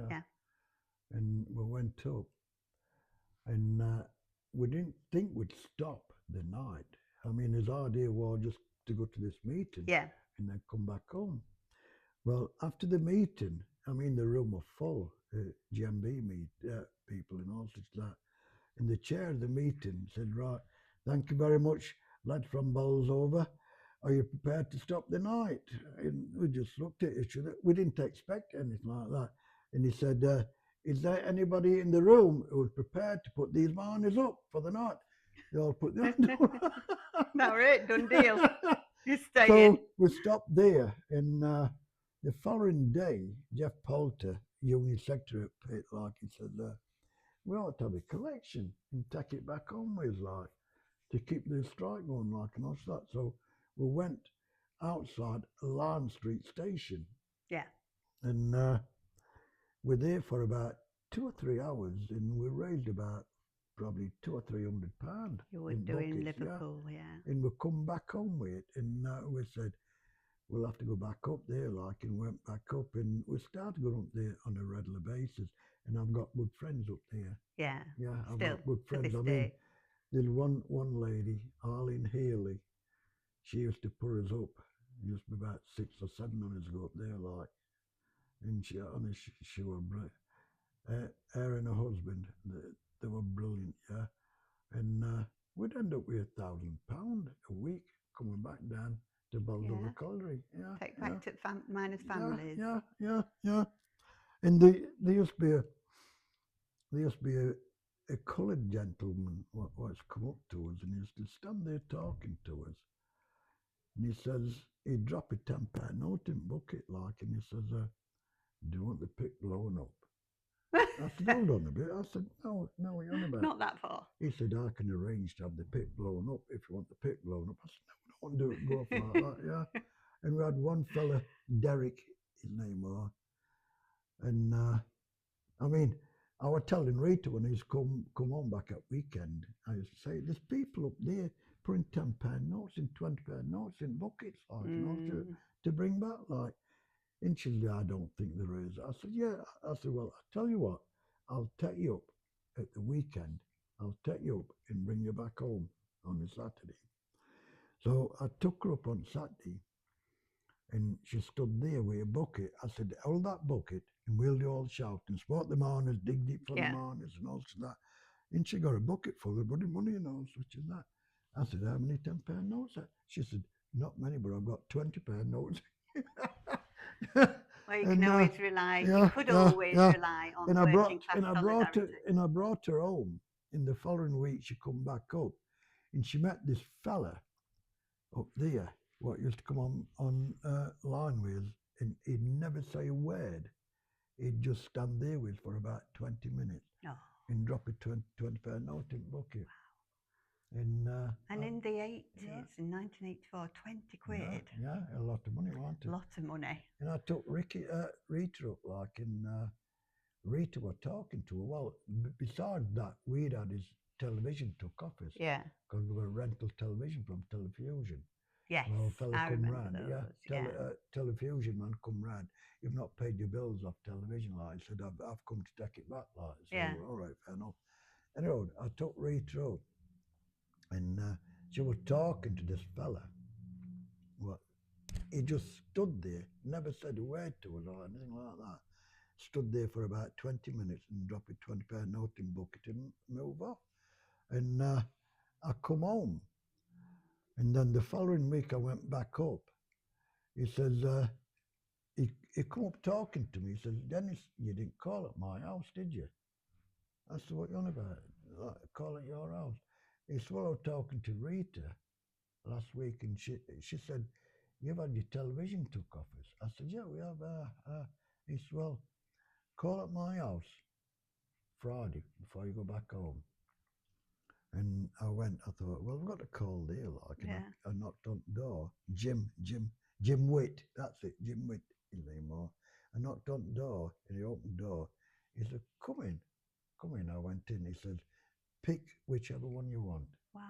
B: And we went up, and we didn't think we'd stop the night. I mean, his idea was just to go to this meeting and then come back home. Well, after the meeting, I mean, the room was full, GMB people and all such that. And the chair of the meeting said, right, thank you very much, lad from Bolsover. Are you prepared to stop the night? And we just looked at each other. We didn't expect anything like that. And he said, is there anybody in the room who was prepared to put these miners up for the night? They all put their hand up.
A: That was it, done deal. You stay in.
B: So we stopped there. And the following day, Jeff Poulter, Union Secretary at Pitt, like he said, we ought to have a collection and take it back home with, like, to keep the strike going, like, and all that. So we went outside Lime Street Station.
A: Yeah.
B: And we're there for about 2 or 3 hours, and we raised about probably £200 or £300.
A: You were doing buckets, Liverpool, yeah.
B: And we come back home with it, and we said, we'll have to go back up there, like, and went back up, and we started going up there on a regular basis. And I've got good friends up there.
A: Yeah.
B: I've got good friends. I mean, there's one lady, Arlene Healy. She used to put us up. There used to be about 6 or 7 of us go up there, like, and she was brilliant. Her and her husband, they were brilliant, yeah. And we'd end up with £1,000 a week coming back down to Bolsover Colliery. Yeah.
A: Take back to miners' families.
B: Yeah. And there used to be a coloured gentleman what's come up to us, and he used to stand there talking to us. And he says, he'd drop a £10 note in bucket, like, and he says, do you want the pit blown up? I said, hold on a bit. I said, no, we're on about.
A: Not that far.
B: He said, I can arrange to have the pit blown up if you want the pit blown up. I said, no, we don't want to do it, go off like that, yeah. And we had one fella, Derek, his name was, and I mean, I was telling Rita when he's come home back at weekend, I used to say, there's people up there putting £10 notes and £20 notes in buckets, like, you know, to bring back, like. And she said, I don't think there is. I said, yeah. I said, well, I tell you what, I'll take you up at the weekend. I'll take you up and bring you back home on a Saturday. So I took her up on Saturday, And she stood there with a bucket. I said, hold that bucket and we'll do all the shouting. Spot the miners, dig deep for the miners and all that. And she got a bucket full of bloody money and all such and that. I said, how many £10 notes? She said, not many, but I've got £20 notes.
A: Well, you can always rely. You could always rely on working class solidarity.
B: And I brought her home. In the following week, she come back up, and she met this fella up there, what used to come on line with, and he'd never say a word. He'd just stand there with for about 20 minutes and drop a £20 note in the bucket.
A: And in the 80s, in 1984, 20 quid.
B: Yeah, a lot of money, wasn't it?
A: A lot of money.
B: And I took Rita up, like, and Rita were talking to her. Well, besides that, we'd had his television took off us.
A: Yeah.
B: Because we were rental television from Telefusion.
A: Yes,
B: well, a fella
A: I
B: come
A: remember
B: round.
A: those.
B: Telefusion man come round. You've not paid your bills off television, like. I said, I've come to take it back, like. So, all right, fair enough. Anyway, I took Rita up. And she was talking to this fella. Well, he just stood there, never said a word to us or anything like that. Stood there for about 20 minutes and dropped a £20 note in bucket and move off. And I come home. And then the following week I went back up. He says, he come up talking to me. He says, Dennis, you didn't call at my house, did you? I said, what you on about? Like, call at your house. He said, well, I was talking to Rita last week, and she said, you've had your television took off us. I said, yeah, we have. He said, well, call at my house Friday before you go back home. And I went, I thought, well, I've got to call there, like. And I knocked on the door. Jim Witt, that's it, Jim Witt is anymore. I knocked on the door, and he opened the door. He said, come in. I went in. He said, pick whichever one you want.
A: Wow.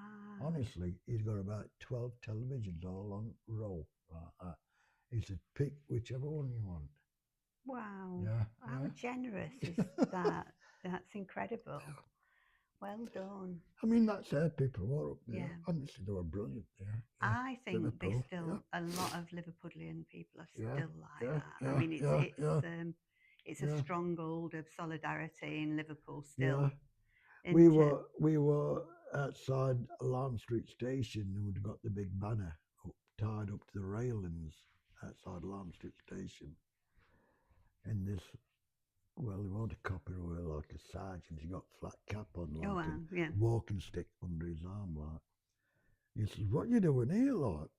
B: Honestly, he's got about 12 televisions all on row. He said, pick whichever one you want.
A: Wow. How generous is that? That's incredible. Well done.
B: I mean, that's how people were up there. Honestly, they were brilliant there.
A: I think there's still a lot of Liverpudlian people are still like that. I mean, it's a stronghold of solidarity in Liverpool still.
B: We were outside Alarm Street Station, and we'd got the big banner tied up to the railings outside Alarm Street Station. And this, well, he wasn't a copper, or like a sergeant. He got a flat cap on, like, and walking stick under his arm, like. He says, what you doing here, like?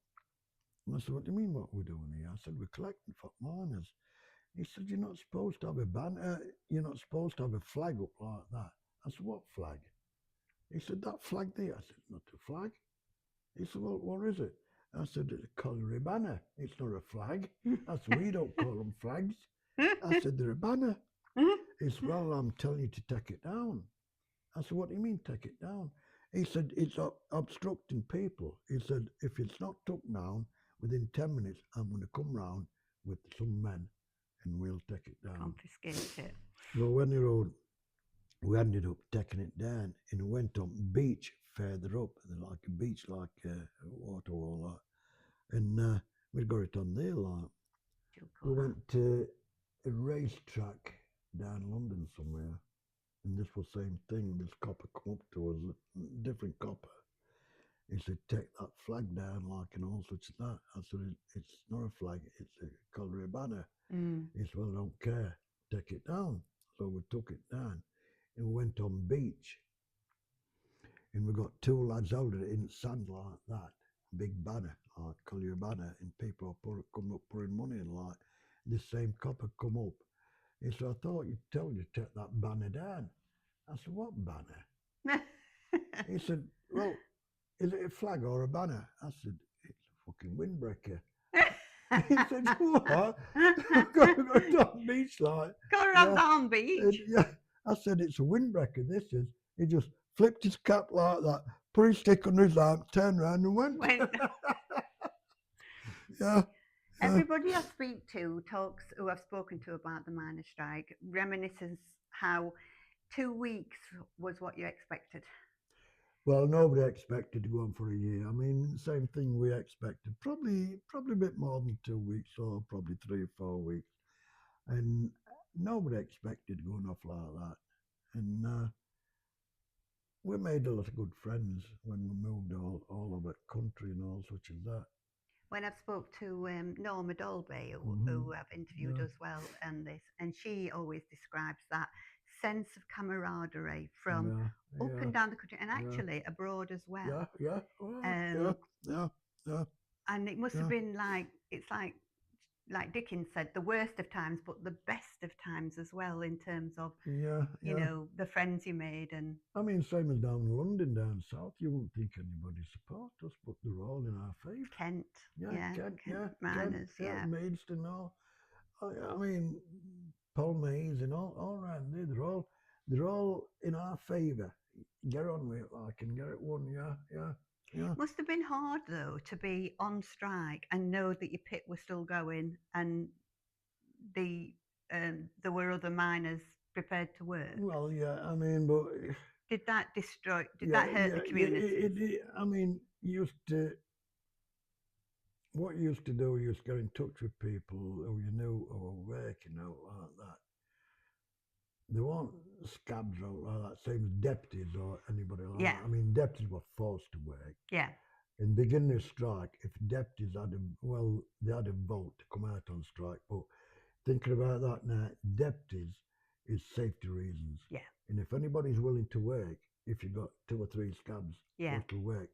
B: And I said, what do you mean, what we're doing here? I said, we're collecting for miners. He said, you're not supposed to have a banner, you're not supposed to have a flag up like that. I said, what flag? He said, that flag there. I said, not a flag. He said, well, what is it? I said, it's a colliery banner. It's not a flag. I said, we don't call them flags. I said, they're a banner. He said, well, I'm telling you to take it down. I said, what do you mean take it down? He said, it's obstructing people. He said, if it's not took down, within 10 minutes, I'm going to come round with some men and we'll take it down.
A: Confiscate it.
B: Well, when we ended up taking it down, and we went on beach further up, like a beach, like a water wall, like. And we got it on there, like. We went to a racetrack down London somewhere, and this was the same thing. This copper come up to us, different copper. He said, take that flag down, like, and all such as that. I said, it's not a flag, it's a colliery banner. He said, well, I don't care, take it down. So we took it down, and we went on beach. And we got two lads out of it in the sand like that, big banner, like colliery banner, and people come up pouring money in, like. This same copper come up. He said, I thought you'd tell you to take that banner down. I said, what banner? He said, well, is it a flag or a banner? I said, it's a fucking windbreaker. He said, what? Go on beach, like.
A: Go around on beach.
B: I said, it's a windbreaker, this is. He just flipped his cap like that, put his stick under his arm, turned around and went.
A: Everybody I speak to who I've spoken to about the miners' strike, reminisces how 2 weeks was what you expected.
B: Well, nobody expected to go on for a year. I mean, same thing we expected. Probably a bit more than 2 weeks, or probably 3 or 4 weeks. And nobody expected going off like that. And we made a lot of good friends when we moved all over the country and all such as that.
A: When I've spoke to Norma Dolby, who I've interviewed
B: Yeah,
A: as well, and she always describes that sense of camaraderie from
B: yeah,
A: up
B: yeah,
A: and down the country, and
B: yeah,
A: actually abroad as well.
B: yeah, oh, yeah,
A: Um,
B: yeah, yeah,
A: and it must have
B: yeah,
A: been like it's like Dickens said, the worst of times, but the best of times as well, in terms of
B: yeah, yeah.
A: the friends you made. And
B: I mean, same as down in London, down south, you wouldn't think anybody support us, but they're all in our favour.
A: Kent,
B: Yeah,
A: yeah,
B: Kent,
A: Kent
B: yeah, Kent,
A: Miners,
B: yeah,
A: yeah.
B: Maidstone, all. I mean, Paul Mays and all round there, they're all in our favour. Get on with it, like, and get it won, yeah, yeah, yeah.
A: Must have been hard though to be on strike and know that your pit was still going, and the there were other miners prepared to work.
B: Well, yeah, I mean, but
A: Did that destroy? Did
B: yeah,
A: that hurt the community?
B: I mean, what you used to do, you used to get in touch with people who you knew who were working out like that. They weren't scabs out like that, same as deputies or anybody like
A: Yeah,
B: that. I mean, deputies were forced to work.
A: yeah,
B: In the beginning of strike, if deputies they had a vote to come out on strike. But thinking about that now, deputies is safety reasons.
A: yeah,
B: And if anybody's willing to work, if you've got 2 or 3 scabs
A: yeah,
B: that'll work,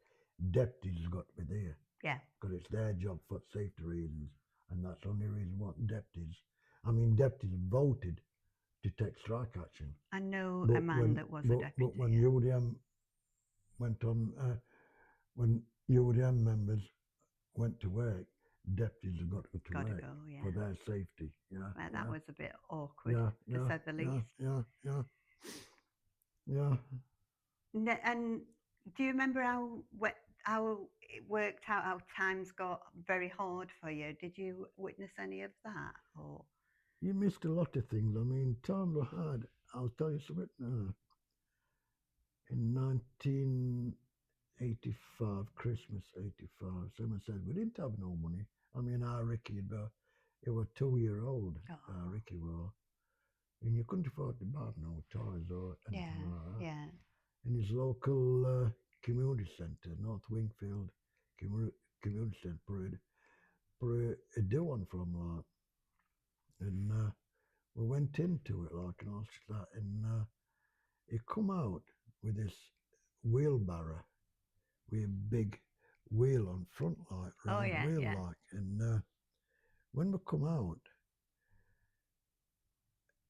B: deputies have got to be there
A: yeah.
B: because it's their job for safety reasons. And that's the only reason what deputies. I mean, deputies voted to take strike action.
A: I know a man that was a deputy.
B: But when UDM went on, when UDM members went to work, deputies have got to go to work for their safety. Yeah,
A: well,
B: yeah,
A: that was a bit awkward, to say the least.
B: Yeah.
A: And do you remember how it worked out? How times got very hard for you? Did you witness any of that? Or
B: You missed a lot of things. I mean, times were hard. I'll tell you something now. In 1985, Christmas 85, someone said we didn't have no money. I mean, our Ricky, he was 2 year old, Ricky was. And you couldn't afford to buy no toys or anything like that.
A: Yeah.
B: In his local community centre, North Wingfield Community Centre, for a do one from like. And we went into it like and all that. And he come out with this wheelbarrow with a big wheel on front, like round wheel, like. And when we come out,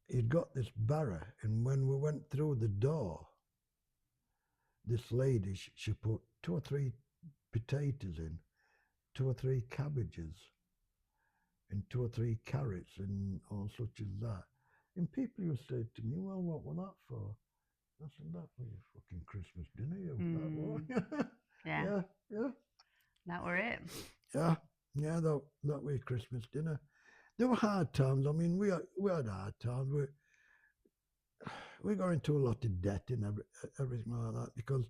B: he'd got this barrow, and when we went through the door, this lady, she put 2 or 3 potatoes in, 2 or 3 cabbages, and 2 or 3 carrots, and all such as that. And people used to say to me, well, what was that for? I said, that was your fucking Christmas dinner,
A: Yeah.
B: Yeah.
A: That were it.
B: Yeah, that was Christmas dinner. There were hard times. I mean, we had hard times. We got into a lot of debt and everything like that because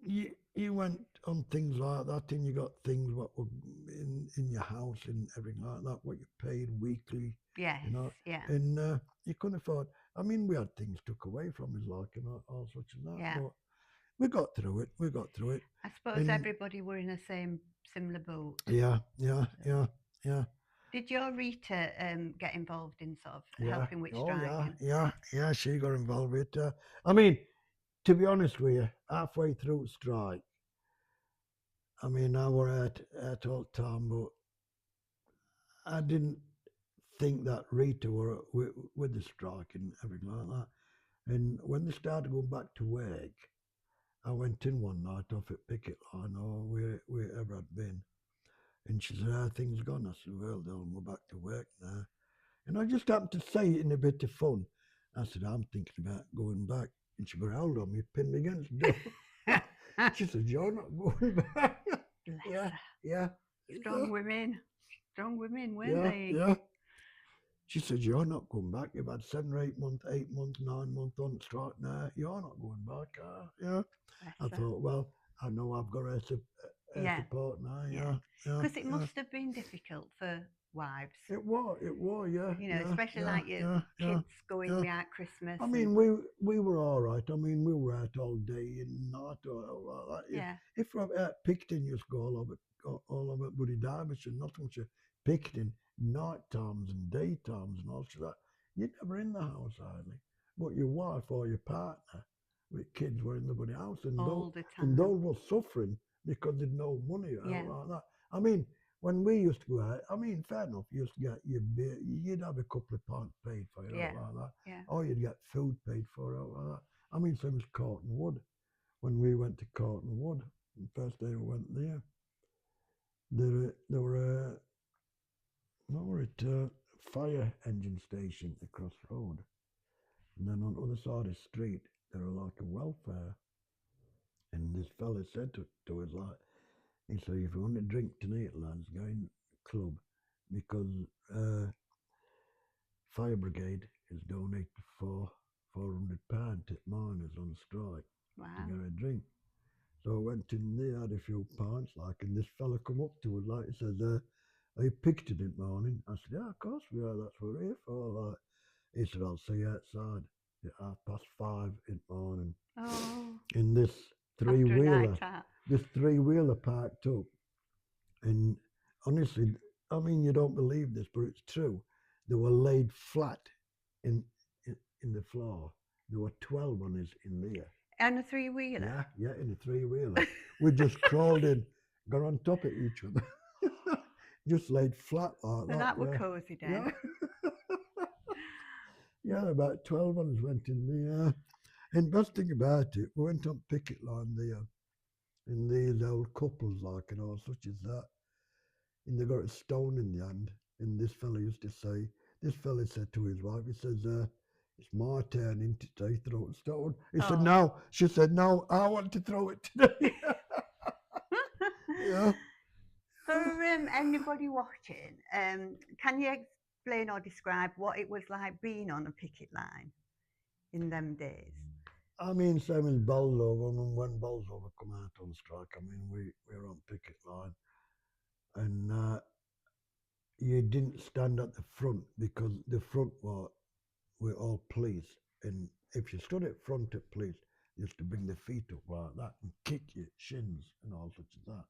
B: you went on things like that, and you got things what were in your house and everything like that, what you paid weekly.
A: Yes,
B: yeah. And you couldn't afford. I mean, we had things took away from us, like, and all such and that.
A: Yeah.
B: But we got through it.
A: I suppose everybody were in the similar boat.
B: Yeah.
A: Did your Rita get involved in sort of helping with strike?
B: Yeah, she got involved with it. I mean, to be honest with you, halfway through the strike, I mean, I were at all the time, but I didn't think that Rita were with the strike and everything like that. And when they started going back to work, I went in one night off at picket line or wherever I'd been. And she said, how things gone? I said, well, they'll go back to work now. And I just happened to say it in a bit of fun. I said, I'm thinking about going back. And she growled on me, pinned me against the door. She said, you're not going back.
A: Yeah. Strong women, weren't they?
B: Yeah. She said, "You're not going back. You've had 7 or 8 months, 8 months, 9 months on strike now. You're not going back." Yeah. I thought, well, I know I've got her support now. Yeah.
A: Because it must have been difficult for wives.
B: It was, yeah.
A: You know, especially like your kids going without Christmas.
B: I mean, we were all right. I mean, we were out all day and night or like that.
A: Yeah.
B: If we're out Picton, you just go all over bloody Derbyshire, Nottinghamshire, Picton, night times and daytimes and all that. You're never in the house hardly. But your wife or your partner with kids were in the bloody house, and
A: all the time.
B: and those were suffering because they'd no money or like that. I mean, when we used to go out, I mean, fair enough, you used to get your beer, you'd have a couple of pints paid for it, like that.
A: Yeah.
B: Or you'd get food paid for it, like that. I mean, same as Corton Wood. When we went to Corton Wood, the first day we went there, there were a fire engine station across the road. And then on the other side of the street, there were like a welfare. And this fella said to us, like, he said, "If you want to drink tonight, lads, go in the club, because fire brigade has donated £400 to miners on strike to get a drink." So I went in there, had a few pints, like, and this fella come up to us, like, he says, "Are you Picton in the morning?" I said, "Yeah, of course we are, that's what we're here for." Like, he said, "I'll see you outside at 5:30 in the morning."
A: Oh.
B: In this three-wheeler parked up. And honestly, I mean, you don't believe this, but it's true. They were laid flat in the floor. There were 12 on us in there.
A: And a three-wheeler?
B: Yeah, in a three-wheeler. We just crawled in, got on top of each other. Just laid flat like that.
A: And that were cosy then.
B: Yeah, about 12 of us went in there. And best thing about it, we went on picket line there. And these old couples, like, and all such as that. And they got a stone in the hand. And this fella used to say, this fella said to his wife, he says, "It's my turn in to throw a stone." He said, "No." She said, "No, I want to throw it today." Yeah.
A: For anybody watching, can you explain or describe what it was like being on a picket line in them days?
B: I mean, same as Bolsover, when Bolsover come out on strike, I mean, we were on picket line. And you didn't stand at the front because the front were all police. And if you stood at front of police, you used to bring the feet up like that and kick your shins and all such as that.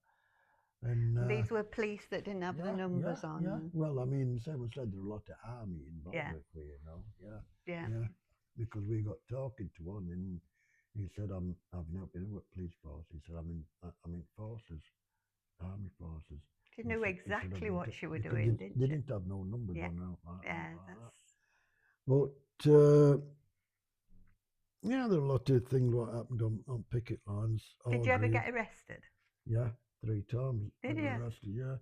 B: And
A: these were police that didn't have the numbers on.
B: Yeah. Well, I mean, someone said there were a lot of army involved with it, you know. Yeah. Because we got talking to one, and he said, "I've not been with police force." He said, "I'm in forces, army forces."
A: You knew exactly what you were doing, didn't you?
B: They didn't have no numbers on out like that. But there are a lot of things what happened on picket lines.
A: Did you ever get arrested?
B: Yeah, 3 times.
A: Did you?
B: Arrested, yeah.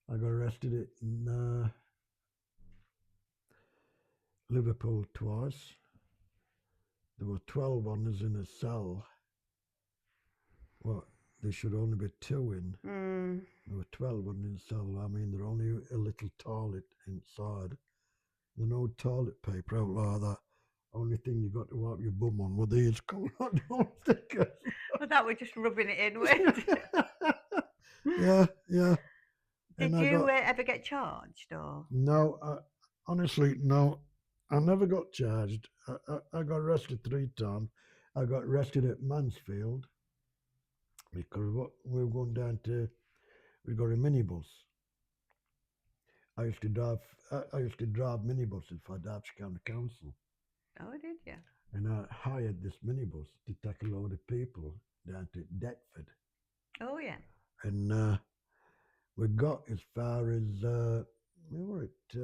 B: I got arrested in Liverpool twice. There were 12 on us in a cell. Well, there should only be 2 in. There were 12 on in the cell. I mean, there only a little toilet inside. There's no toilet paper out like that. Only thing you got to wipe your bum on were these coloured stickers.
A: Well, that was just rubbing it in, wasn't it?
B: Yeah.
A: Did you ever get charged, or?
B: No, honestly, no. I never got charged. I got arrested 3 times. I got arrested at Mansfield because we were going down to. We got a minibus. I used to drive minibuses for Derbyshire County Council.
A: Oh, did you?
B: And I hired this minibus to take a load of people down to Deptford.
A: Oh, yeah.
B: And we got as far as we were at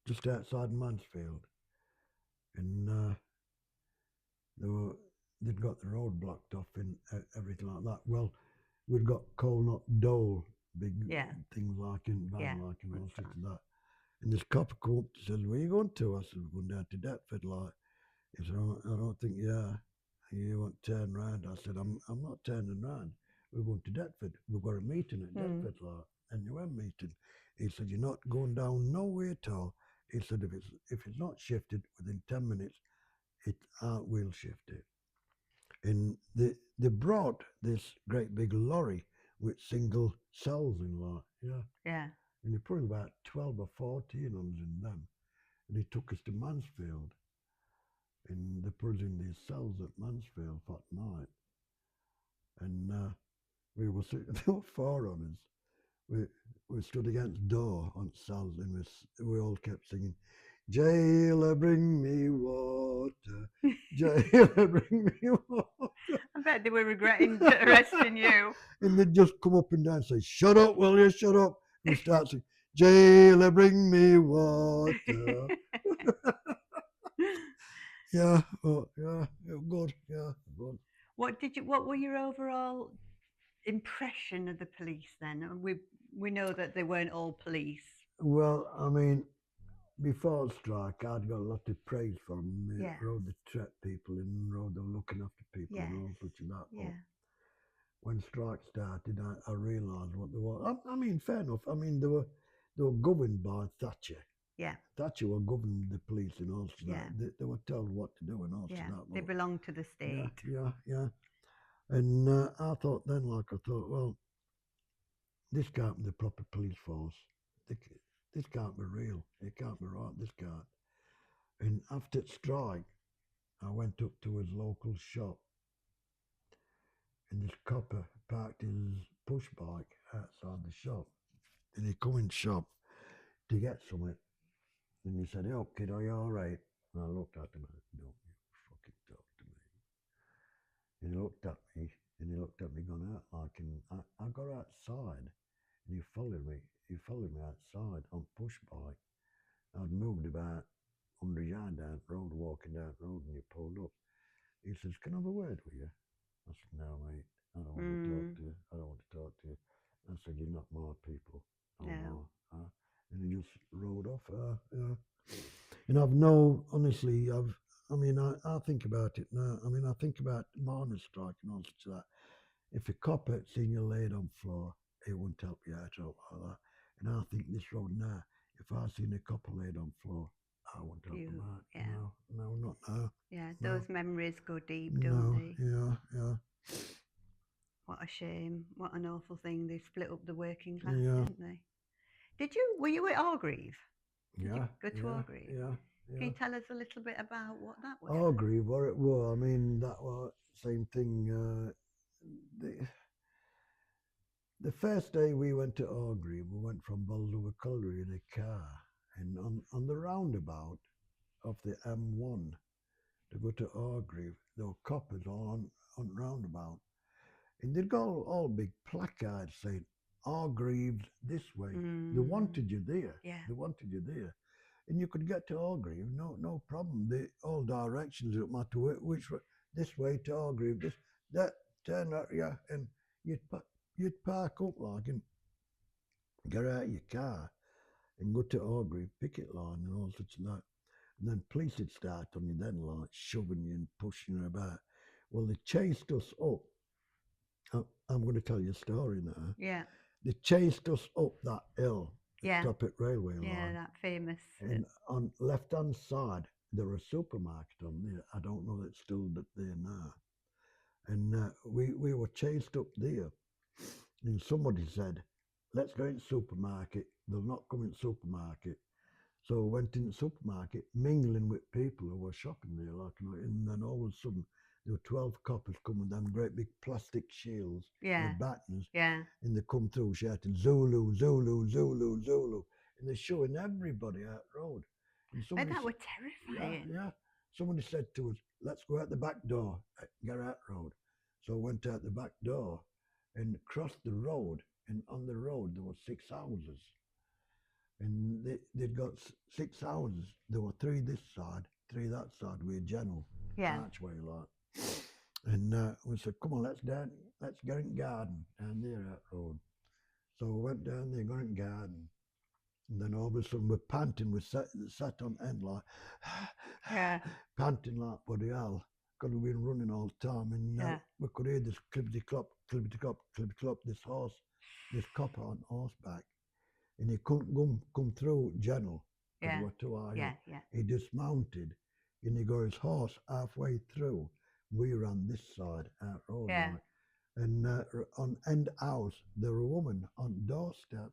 B: just outside Mansfield, and they'd got the road blocked off and everything like that. Well, we'd got Colnot Dole, big things like in van, like and all sorts of that. And this copper come up and says, "Where are you going to?" I said, "We're going down to Deptford." Like, he said, "I don't think you want to turn round." I said, I'm not turning round. We're going to Deptford. We've got a meeting at Deptford, like, and you were meeting. He said, you're not going down nowhere at all. He said, if it's not shifted within 10 minutes, it will shift it. And they brought this great big lorry with single cells in, like, yeah.
A: Yeah.
B: And he put about 12 or 14 on us in them. And he took us to Mansfield. And they put us in these cells at Mansfield that night. And we were sitting, there were 4 on us. We stood against the door on cells, and we all kept singing, "Jailer, bring me water. Jailer, bring me water."
A: I bet they were regretting arresting you.
B: And they'd just come up and down and say, "Shut up, will you? Shut up." And we start saying, "Jailer, bring me water." Yeah, oh, yeah, good, yeah, good.
A: What were your overall impression of the police then? We know that they weren't all police.
B: Well, I mean, before the strike, I'd got a lot of praise from the
A: Yeah.
B: road, the trap people, and road they were looking after people and all such of that.
A: Yeah.
B: When strike started, I realised what they were. I mean, fair enough. I mean, they were governed by Thatcher.
A: Yeah.
B: Thatcher were governing the police and all of
A: Yeah.
B: that. They were told what to do and all
A: Yeah.
B: of that.
A: They belonged to the state.
B: Yeah. And I thought, well, this can't be the proper police force. This can't be real. It can't be right, this can't. And after the strike, I went up to his local shop, and this copper parked his push bike outside the shop. And he come in the shop to get something. And he said, "Hey, kid, are you all right?" And I looked at him and said, "Don't you fucking talk to me." And he looked at me, going out like, and I got outside, and he followed me. He followed me outside on push bike. I'd moved about 100 yards down the road, walking down the road, and he pulled up. He says, "Can I have a word with you?" I said, "No, mate, I don't want to talk to you. I don't want to talk to you." I said, "You're not my people."
A: No.
B: And he just rode off. And honestly, I think about it now. I mean, I think about miners' strike and all such that. If a cop had seen you laid on floor, he wouldn't help you out like that. And I think this road now, if I seen a copper laid on floor, I wouldn't help him out.
A: Yeah.
B: No, not now.
A: Yeah,
B: No.
A: those memories go deep, don't they?
B: Yeah.
A: What a shame. What an awful thing. They split up the working class,
B: Yeah.
A: didn't they? Were you at Orgreave? Did you go to Orgreave?
B: Yeah.
A: Can you tell us a little bit about what that was?
B: Orgreave, what it was, I mean, that was same thing. The first day we went to Orgreave, we went from Bolsover Colliery in a car, and on the roundabout of the M1 to go to Orgreave, there were coppers all on roundabout, and they'd got all big placards saying, "Orgreave this way." They wanted you there.
A: Yeah.
B: They wanted you there. And you could get to Orgreave, no problem. All directions, it don't matter which way, this way to Orgreave, that, turn right, yeah, and you'd park up like and get out of your car and go to Orgreave picket line and all such like that. And then police would start on you then, like shoving you and pushing you about. Well, they chased us up. I'm going to tell you a story now.
A: Yeah.
B: They chased us up that hill,
A: Yeah.
B: top at railway line.
A: Yeah, that famous.
B: And on left-hand side, there was a supermarket on there. I don't know that it's still there now. And we were chased up there. And somebody said, "Let's go in the supermarket." They'll not come in the supermarket. So I went in the supermarket, mingling with people who were shopping there. And then all of a sudden, there were 12 coppers coming down, great big plastic shields with batons.
A: Yeah.
B: And they come through shouting, "Zulu, Zulu, Zulu, Zulu." And they're showing everybody out the road.
A: And that was terrifying.
B: Yeah. Somebody said to us, "Let's go out the back door, get out the road." So I went out the back door and crossed the road. And on the road, there were 6 houses. And they'd got 6 houses. There were 3 this side, 3 that side with a general archway like. And we said, "Come on, let's get in the garden down there that road." So we went down there, got in the garden. And then all of a sudden we're panting, we sat on end like, panting like bloody hell. Because we've been running all the time. And we could hear this clippity-clop, clippity-clop, clippity-clop, this cop on horseback. and he couldn't come through General because
A: Yeah.
B: he was too high
A: Yeah.
B: up.
A: Yeah.
B: He dismounted and he got his horse halfway through. We ran this side out road,
A: Yeah.
B: like, and on end house there were a woman on doorstep,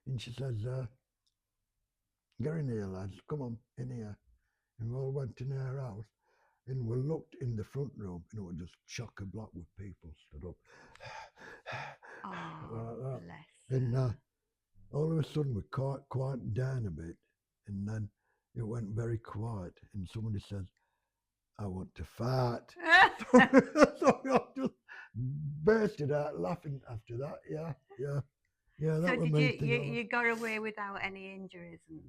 B: and she says, "Get in here, lads. Come on, in here." And we all went in her house, and we looked in the front room, and it was just chock a block with people stood up.
A: Oh,
B: Like that.
A: bless.
B: And all of a sudden we quieted down a bit, and then it went very quiet, and somebody says, "I want to fart." So I just bursted out laughing after that. Yeah, yeah, yeah. That
A: So
B: was
A: did
B: main
A: you,
B: thing.
A: you got away without any injuries, and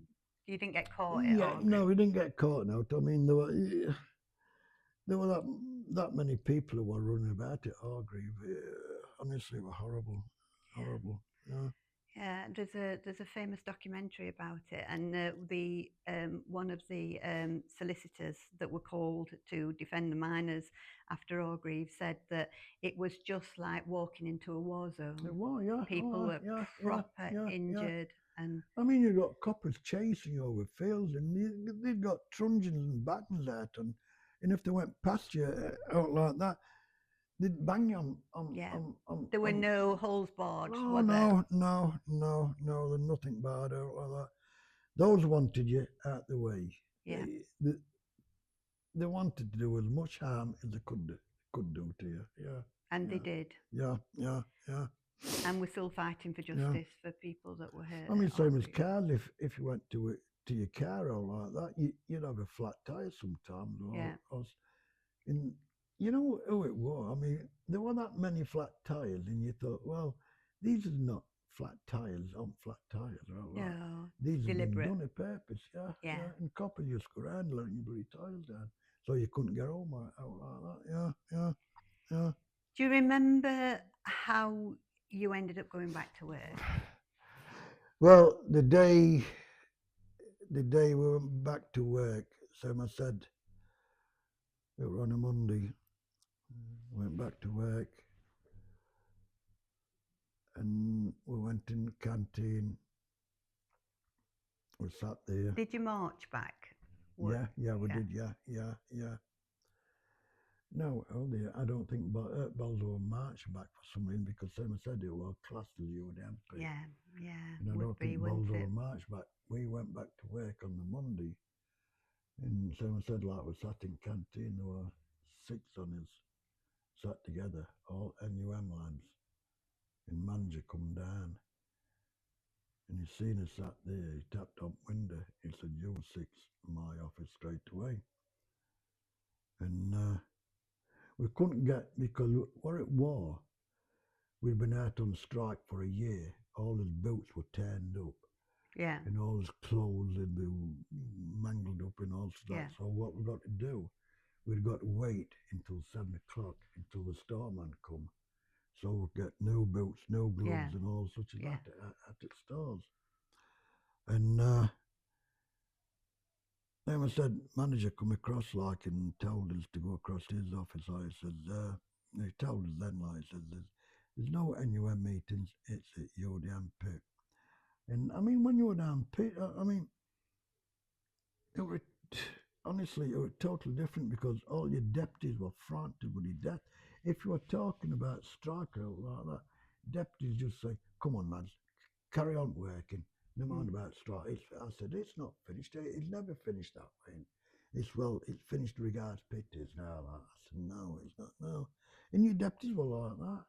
A: you didn't get caught at
B: Yeah,
A: all?
B: no, we didn't get caught out. I mean, there were that many people who were running about at Hargreave. Honestly, it was horrible, horrible. Yeah.
A: Yeah, there's a famous documentary about it, and the one of the solicitors that were called to defend the miners after Orgreave said that it was just like walking into a war zone.
B: It was, yeah.
A: People were
B: Yeah,
A: proper
B: yeah.
A: injured, and
B: I mean, you got coppers chasing you over fields, and they've got truncheons and batons out, and if they went past you out like that, they'd bang you
A: yeah,
B: on.
A: there were no holes bored,
B: Oh
A: were there?
B: no, there's nothing bad out like that. Those wanted you out the way.
A: Yeah,
B: They wanted to do as much harm as they could do to you. Yeah,
A: and they
B: yeah,
A: did,
B: yeah.
A: and we're still fighting for
B: Yeah.
A: justice for people that were hurt.
B: I mean,
A: at
B: same as
A: Orgreave.
B: cars. If you went to your car or like that, you'd have a flat tire sometimes.
A: Yeah.
B: And you know who it was? I mean, there were that many flat tires, and you thought, well, these are not flat tires on flat tires. Right?
A: No,
B: These have been
A: deliberate.
B: done on purpose.
A: Yeah.
B: And coppers used to go around letting your bloody tires down, so you couldn't get home out like that. Yeah.
A: Do you remember how you ended up going back to work?
B: Well, the day we went back to work, Sam, I said, it was on a Monday, went back to work, and we went in the canteen, we sat there.
A: Did you march back?
B: Yeah, we did, yeah. No, oh dear, I don't think Bells will march back for some reason, because Sam said it was classed as UDMP.
A: Yeah.
B: And I
A: would
B: don't
A: be,
B: think
A: wouldn't
B: Bells
A: it?
B: will march back. We went back to work on the Monday, and Sam said, like, we sat in canteen, there were 6 on us, sat together, all NUM lads, and manager come down, and he seen us sat there, he tapped on window, he said, "You 6, my office straight away." And we couldn't get, because what it was, we'd been out on strike for a year, all his boots were turned up,
A: Yeah.
B: and all his clothes had been mangled up and all that.
A: Yeah.
B: So what we got to do, we'd got to wait until 7 o'clock until the storeman come, so we'd get new boots, new gloves,
A: Yeah.
B: and all such as
A: Yeah.
B: that at the stores. And then I said, manager come across like and told us to go across to his office. I said, he told us then, like, he said, there's no NUM meetings, it's at your damn pit. And I mean, when you were down pit, I mean, it was, honestly, it was totally different, because all your deputies were frightened with your death. If you were talking about strike out like that, deputies just say, "Come on, lads, carry on working. No mind about strike." I said, "It's not finished. It's never finished that way." It's finished regards pitters now. Like. I said, "No, it's not now." And your deputies were like that.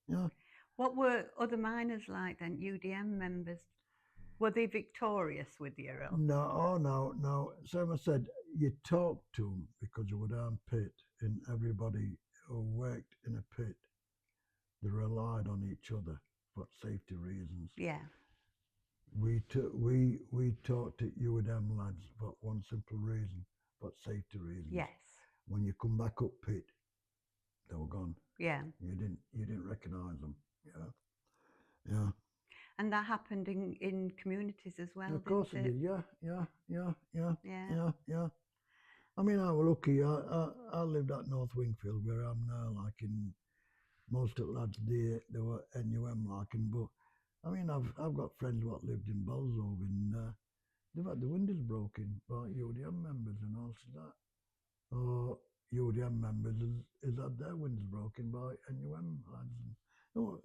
B: Yeah.
A: What were other miners like then? UDM members? Were they victorious with you?
B: No. So I said, you talk to them because you were down pit, and everybody who worked in a pit, they relied on each other for safety reasons.
A: Yeah.
B: We talked to you and them lads for one simple reason, for safety reasons.
A: Yes.
B: When you come back up pit, they were gone.
A: Yeah.
B: You didn't recognise them. Yeah.
A: And that happened in communities as well.
B: Of course it did. Yeah. I mean, I was lucky. I lived at North Wingfield, where I'm now. Like, in most of the lads there, they were NUM, like, but I mean, I've got friends what lived in Bolsove, and they've had the windows broken by UDM members and all that. Or UDM members has had their windows broken by NUM lads. Oh,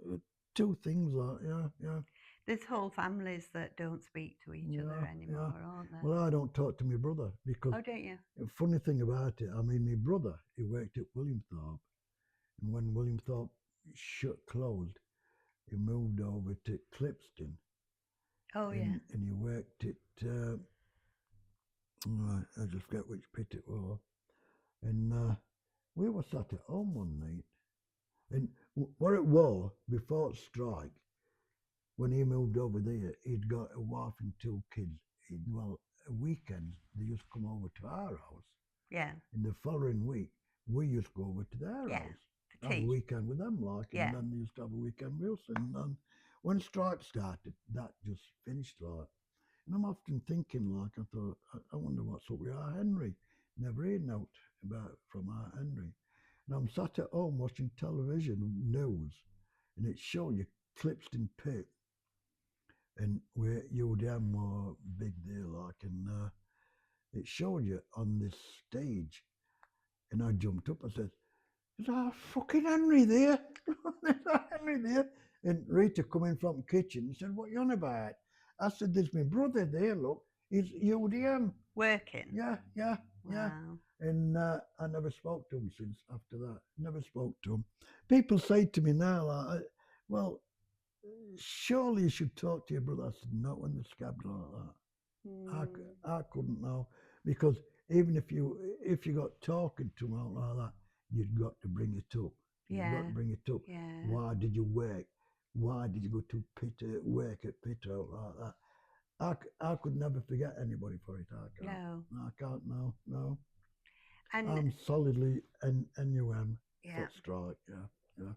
B: two things like, yeah.
A: There's whole families that don't speak to each other anymore, aren't there?
B: Well, I don't talk to my brother because.
A: Oh, don't you?
B: The funny thing about it, I mean, my brother, he worked at Williamthorpe, and when Williamthorpe closed, he moved over to Clipston.
A: Oh, yeah.
B: And he worked at, I just forget which pit it was. And we were sat at home one night. And what it was, before strike, when he moved over there, he'd got a wife and two kids. A weekend, they used to come over to our house.
A: Yeah.
B: In the following week, we used to go over to their house. Have a weekend with them, like, and then they used to have a weekend with us. And then when strike started, that just finished, like. And I'm often thinking, like, I thought, I wonder what's up with our Henry. Never heard note about from our Henry. And I'm sat at home watching television news, and it showed you Clipston Pit, and where UDM were big there, like, and it showed you on this stage. And I jumped up, I said, "Is that fucking Henry there? Is that Henry there?" And Rita come in from the kitchen and said, "What you on about?" I said, "There's my brother there, look. He's UDM.
A: Working?
B: Yeah.
A: Wow.
B: And I never spoke to him since after that. Never spoke to him. People say to me now, like, well, surely you should talk to your brother. I said, not when they're scabbed like that. I couldn't know, because even if you got talking to him out like that, you've got to bring it up. You've got to bring it up.
A: Yeah.
B: Why did you work? Why did you go to work at Pitt out like that? I could never forget anybody for it. I can't.
A: No.
B: I can't. No.
A: And
B: I'm solidly NUM
A: yeah.
B: for strike. Yeah.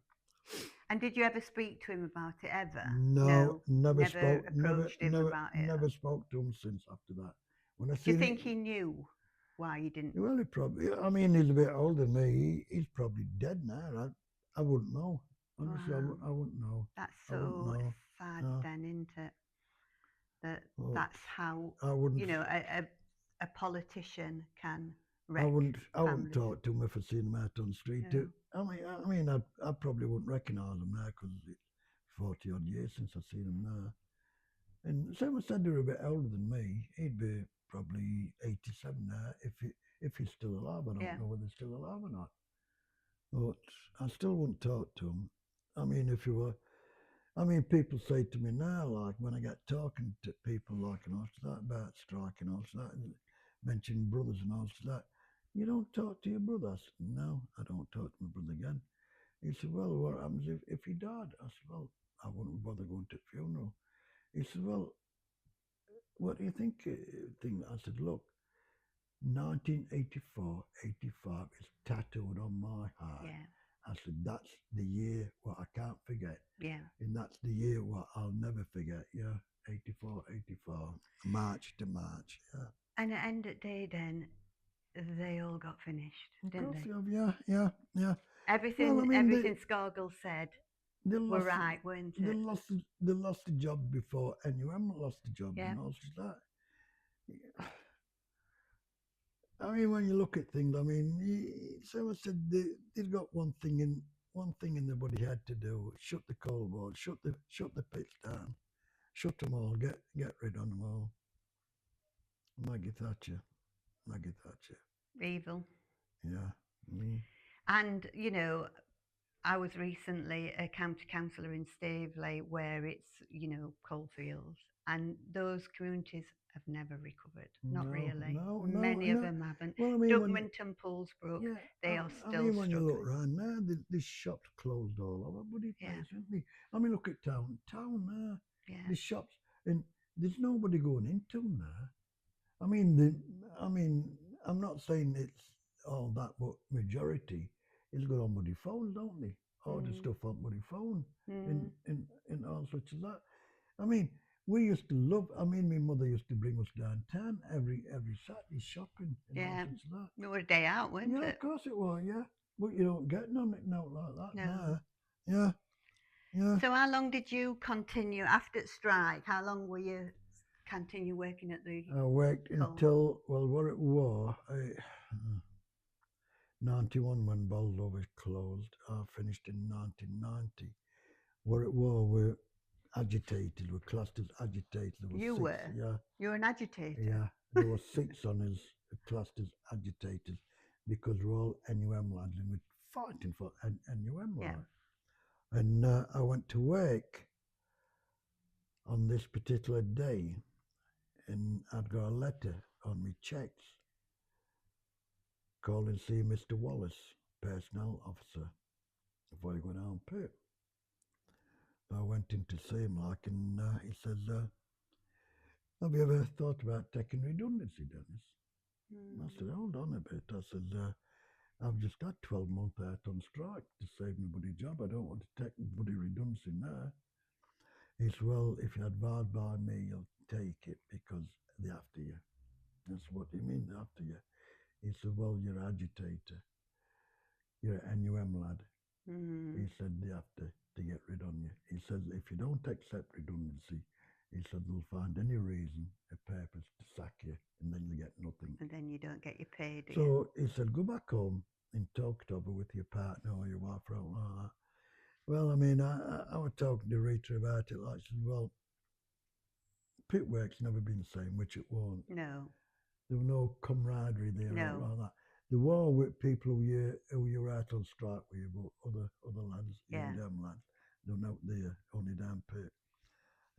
A: And did you ever speak to him about it ever?
B: No, never spoke.
A: Approached him about it.
B: Never spoke to him since after that. When I
A: Do you think he knew why you didn't?
B: Well, he probably. I mean, he's a bit older than me. He's probably dead now. I wouldn't know. Honestly,
A: Wow.
B: I wouldn't know.
A: That's so sad, then, isn't it? That's how a politician can wreck.
B: I wouldn't talk to him if I seen him out on the street. Yeah. I mean, I probably wouldn't recognise him now because it's 40 odd years since I've seen him now. And someone said they were a bit older than me. He'd be probably 87 now if he's still alive. I don't know whether he's still alive or not. But I still wouldn't talk to him. I mean, if he were. I mean, people say to me now, like, when I get talking to people, like, and all that, about strike and all that, and mention brothers and all that, you don't talk to your brother? I said, no, I don't talk to my brother again. He said, well, what happens if he died? I said, well, I wouldn't bother going to the funeral. He said, well, what do you think? I said, look, 1984, 85 is tattooed on my heart.
A: Yeah.
B: I said, that's the year what I can't forget.
A: Yeah.
B: And that's the year what I'll never forget. Yeah. 84, March to March. Yeah.
A: And at the end of the day, then, they all got finished, didn't they?
B: Yeah.
A: Everything, well, I mean, everything Scargill said were right, weren't it?
B: They lost the job before NUM lost the job.
A: Yeah.
B: And all that. Yeah. I mean, when you look at things, I mean, someone said they've got one thing in everybody had to do: shut the coal board, shut the pits down, shut them all, get rid of them all. Maggie Thatcher.
A: Evil.
B: Yeah. Mm.
A: And I was recently a county councillor in Staveley, where it's coalfields, and those communities have never recovered. Not really. Many of them haven't.
B: Well, I mean,
A: Dugmanton, Poolsbrook, they are still struggling.
B: When you look around now, the shops closed all over, but isn't they? I mean, look at town now.
A: Yeah.
B: The shops, and there's nobody going into them now. I mean, I'm not saying it's all that, but majority is got on bloody phones, don't they? Order stuff on bloody phone and all such as that. I mean, we used to love. I mean, my mother used to bring us downtown every Saturday shopping. And all such as that.
A: It was a day out, wasn't it?
B: Yeah, of course it was. Yeah, but you don't get none now like that. No. Yeah. Yeah.
A: So how long did you continue after the strike? How long were you continue working at the
B: I worked
A: coal?
B: until, well, what it was, 91 when Boldo was closed. I finished in 1990. What it was, we're agitated, we're classed as agitated. There
A: You
B: were 6,
A: were?
B: yeah.
A: You're an agitator?
B: Yeah, there were 6 on us classed as agitators because we're all NUM lads and we're fighting for NUM
A: Yeah.
B: like. And I went to work on this particular day and I'd got a letter on my checks calling see Mr. Wallace, personnel officer, before you go down pit. So I went in to see him like and he says, have you ever thought about taking redundancy, Dennis? I said, hold on a bit. I said, I've just had 12 months out on strike to save my bloody job. I don't want to take my bloody redundancy now. He said, well, if you're advised by me, you'll take it because they're after you. That's what he means, they're after you. He said, well, you're an agitator. You're an NUM lad. He said, they have to get rid of you. He said, if you don't accept redundancy, he said, they'll find any reason, a purpose to sack you, and then you get nothing.
A: And then you don't get your pay, do you?
B: So he said, go back home and talk it over with your partner or your wife or something like that. Well, I mean, I was talking to Rita about it. Like, she said, well, pit work's never been the same, which it won't.
A: No.
B: There was no camaraderie there
A: No.
B: or like that. There were with people who you were out on strike with, but other lads,
A: Yeah.
B: them lads, they were not there, only down pit.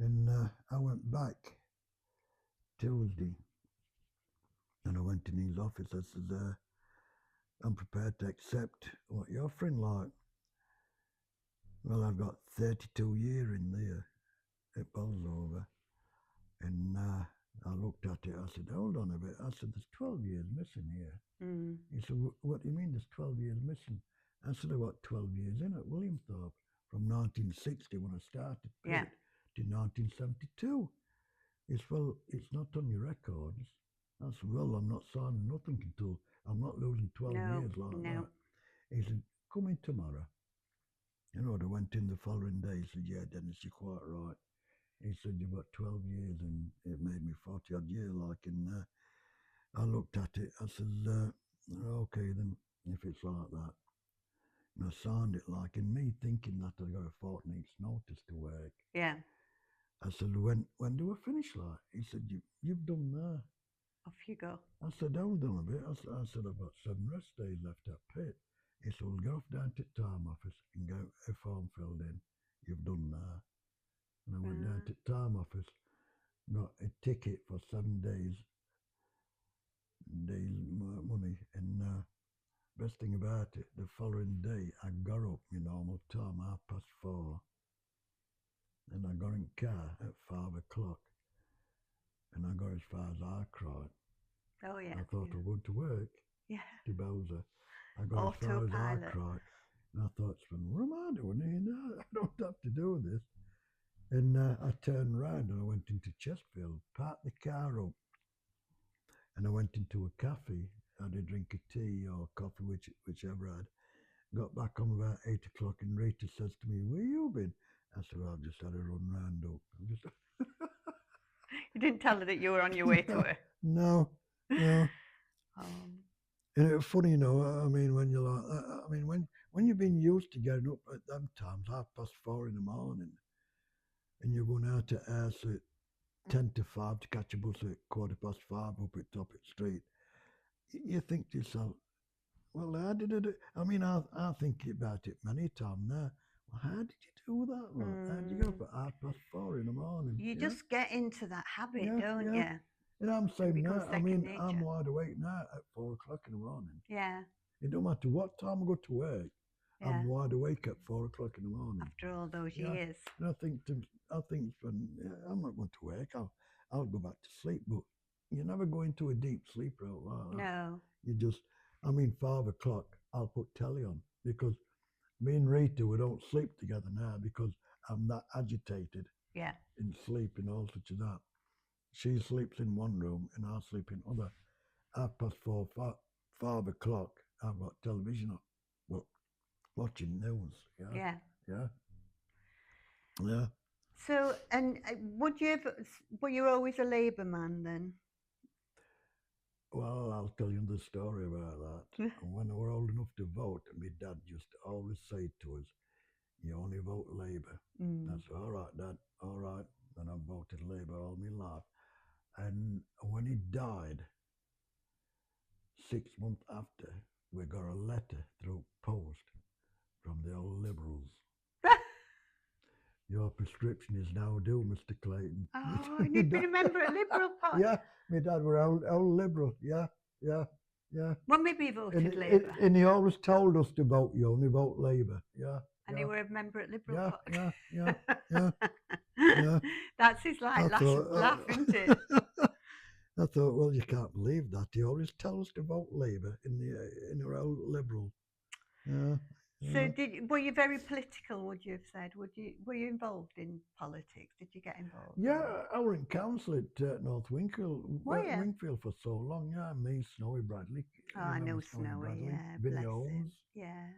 B: And I went back Tuesday and I went in his office. I said, I'm prepared to accept what you're offering. Like, well, I've got 32 years in there at Bolsover. And I looked at it. I said, hold on a bit. I said, there's 12 years missing here. He said, what do you mean there's 12 years missing? I said, I got 12 years in at Williamthorpe from 1960 when I started
A: Yeah.
B: to 1972. He said, well, it's not on your records. I said, well, I'm not signing nothing until I'm not losing 12 years like that. He said, come in tomorrow. You know, I went in the following day. He said, yeah, Dennis, you're quite right. He said, you've got 12 years and it made me 40 odd years like. And I looked at it. I said, okay, then if it's like that. And I signed it like, and me thinking that I got a fortnight's notice to work.
A: Yeah.
B: I said, when do I finish like? He said, you've done that.
A: Off you go.
B: I said, hold on a bit. I said, I've got 7 rest days left at pit. He said, well, go off down to the time office and get a form filled in. You've done that. And I went down to the time office, got a ticket for 7 days money. And best thing about it, the following day, I got up my normal time, 4:30. And I got in the car at 5 o'clock. And I got as far as I cried.
A: Oh, yeah.
B: I thought I would to work.
A: Yeah.
B: To Bowser. I got as far as I cried. And I thought, what am I doing here now? I don't have to do this. And I turned round and I went into Chesterfield, parked the car up, and I went into a cafe. I had a drink of tea or coffee, whichever I had. Got back home about 8 o'clock and Rita says to me, where you been? I said, well, I've just had a run round up.
A: You didn't tell her that you were on your way to her?
B: No. And it was funny, you know, I mean, when you're like, I mean, when you've been used to getting up at them times, 4:30 in the morning, and you're going out to house at 10 to 5 to catch a bus at 5:15 up at Top Street, you think to yourself, well, how did I do? I mean, I think about it many times now. Well, how did you do that? How did you go up at 4:30 in the morning?
A: You just get into that habit, don't you?
B: And I'm saying now, I mean,
A: nature.
B: I'm wide awake now at 4 o'clock in the morning.
A: Yeah.
B: It don't matter what time I go to work, I'm wide awake at 4 o'clock in the morning.
A: After all those years.
B: And I think I'm not going to work. I'll go back to sleep. But you never go into a deep sleep out like that.
A: No.
B: You just, 5 o'clock, I'll put telly on because me and Rita, we don't sleep together now because I'm that agitated.
A: Yeah.
B: In sleep and all such as that. She sleeps in one room and I sleep in other. 4:30, 5 o'clock, I've got television on, but watching news. Yeah.
A: Yeah.
B: Yeah. Yeah.
A: So, and were you always a Labour man then?
B: Well, I'll tell you the story about that. When I were old enough to vote, my dad just always said to us, "You only vote Labour." That's all right, Dad. All right. And I voted Labour all my life. And when he died, 6 months after, we got a letter through post from the old Liberals. Your prescription is now due, Mr. Clayton.
A: Oh, and you'd been a member at Liberal Party?
B: Yeah, my dad were old Liberal. Yeah.
A: Well, maybe he voted Labour.
B: And he always told us to vote. You only vote Labour. Yeah.
A: And you were a member at Liberal Party.
B: Yeah.
A: That's his laugh, isn't it?
B: I thought, well, you can't believe that. He always tells us to vote Labour in the old Liberal. Yeah.
A: So, were you very political? Would you have said? Were you involved in politics? Did you get involved?
B: Yeah, I was in council at North Wingfield for so long. Yeah, me, Snowy Bradley.
A: Oh, I know Snowy. Yeah,
B: Vinny Holmes.
A: Yeah.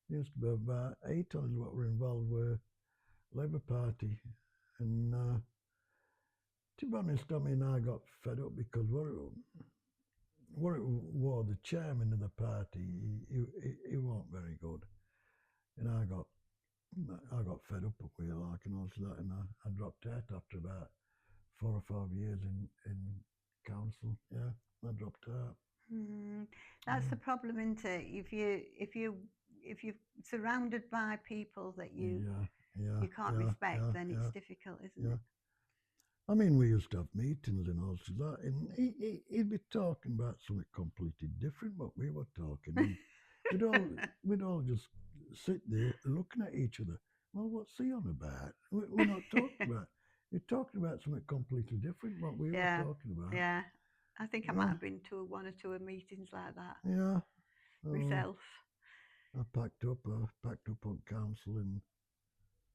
B: There used to be about 8 of us what were involved with Labour Party, and to be honest, I mean, I got fed up because what it was, the chairman of the party, he wasn't very good. And I got fed up with it, like, and all that, and I dropped out after about 4 or 5 years in council. Yeah, I dropped out.
A: That's the problem, isn't it? If you're surrounded by people that you can't respect, then it's difficult, isn't it?
B: I mean, we used to have meetings and all that, and he'd be talking about something completely different what we were talking. We'd all just sit there looking at each other. Well, what's he on about? We're not talking about. You're talking about something completely different what we were talking about.
A: Yeah, I think I might have been to 1 or 2 meetings like that.
B: Yeah.
A: Myself.
B: I packed up on council. And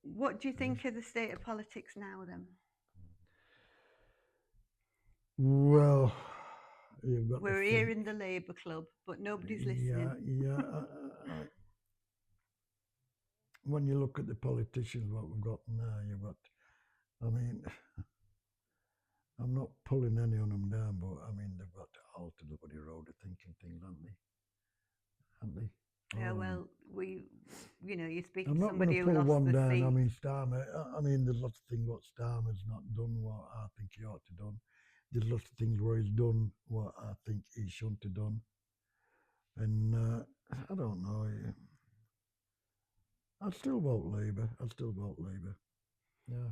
A: what do you think of the state of politics now then?
B: Well, you've got
A: we're here in the Labour Club, but nobody's listening.
B: Yeah. When you look at the politicians, what we've got now, I mean, I'm not pulling any on them down, but I mean, they've got to alter the bloody road of thinking things, haven't they?
A: Yeah, well, you speak
B: to
A: somebody who lost the seat.
B: I'm not going to pull one down. I mean, Starmer, I mean, there's lots of things what Starmer's not done what I think he ought to done. There's lots of things where he's done what I think he shouldn't have done. And I don't know. I'd still vote Labour. Yeah.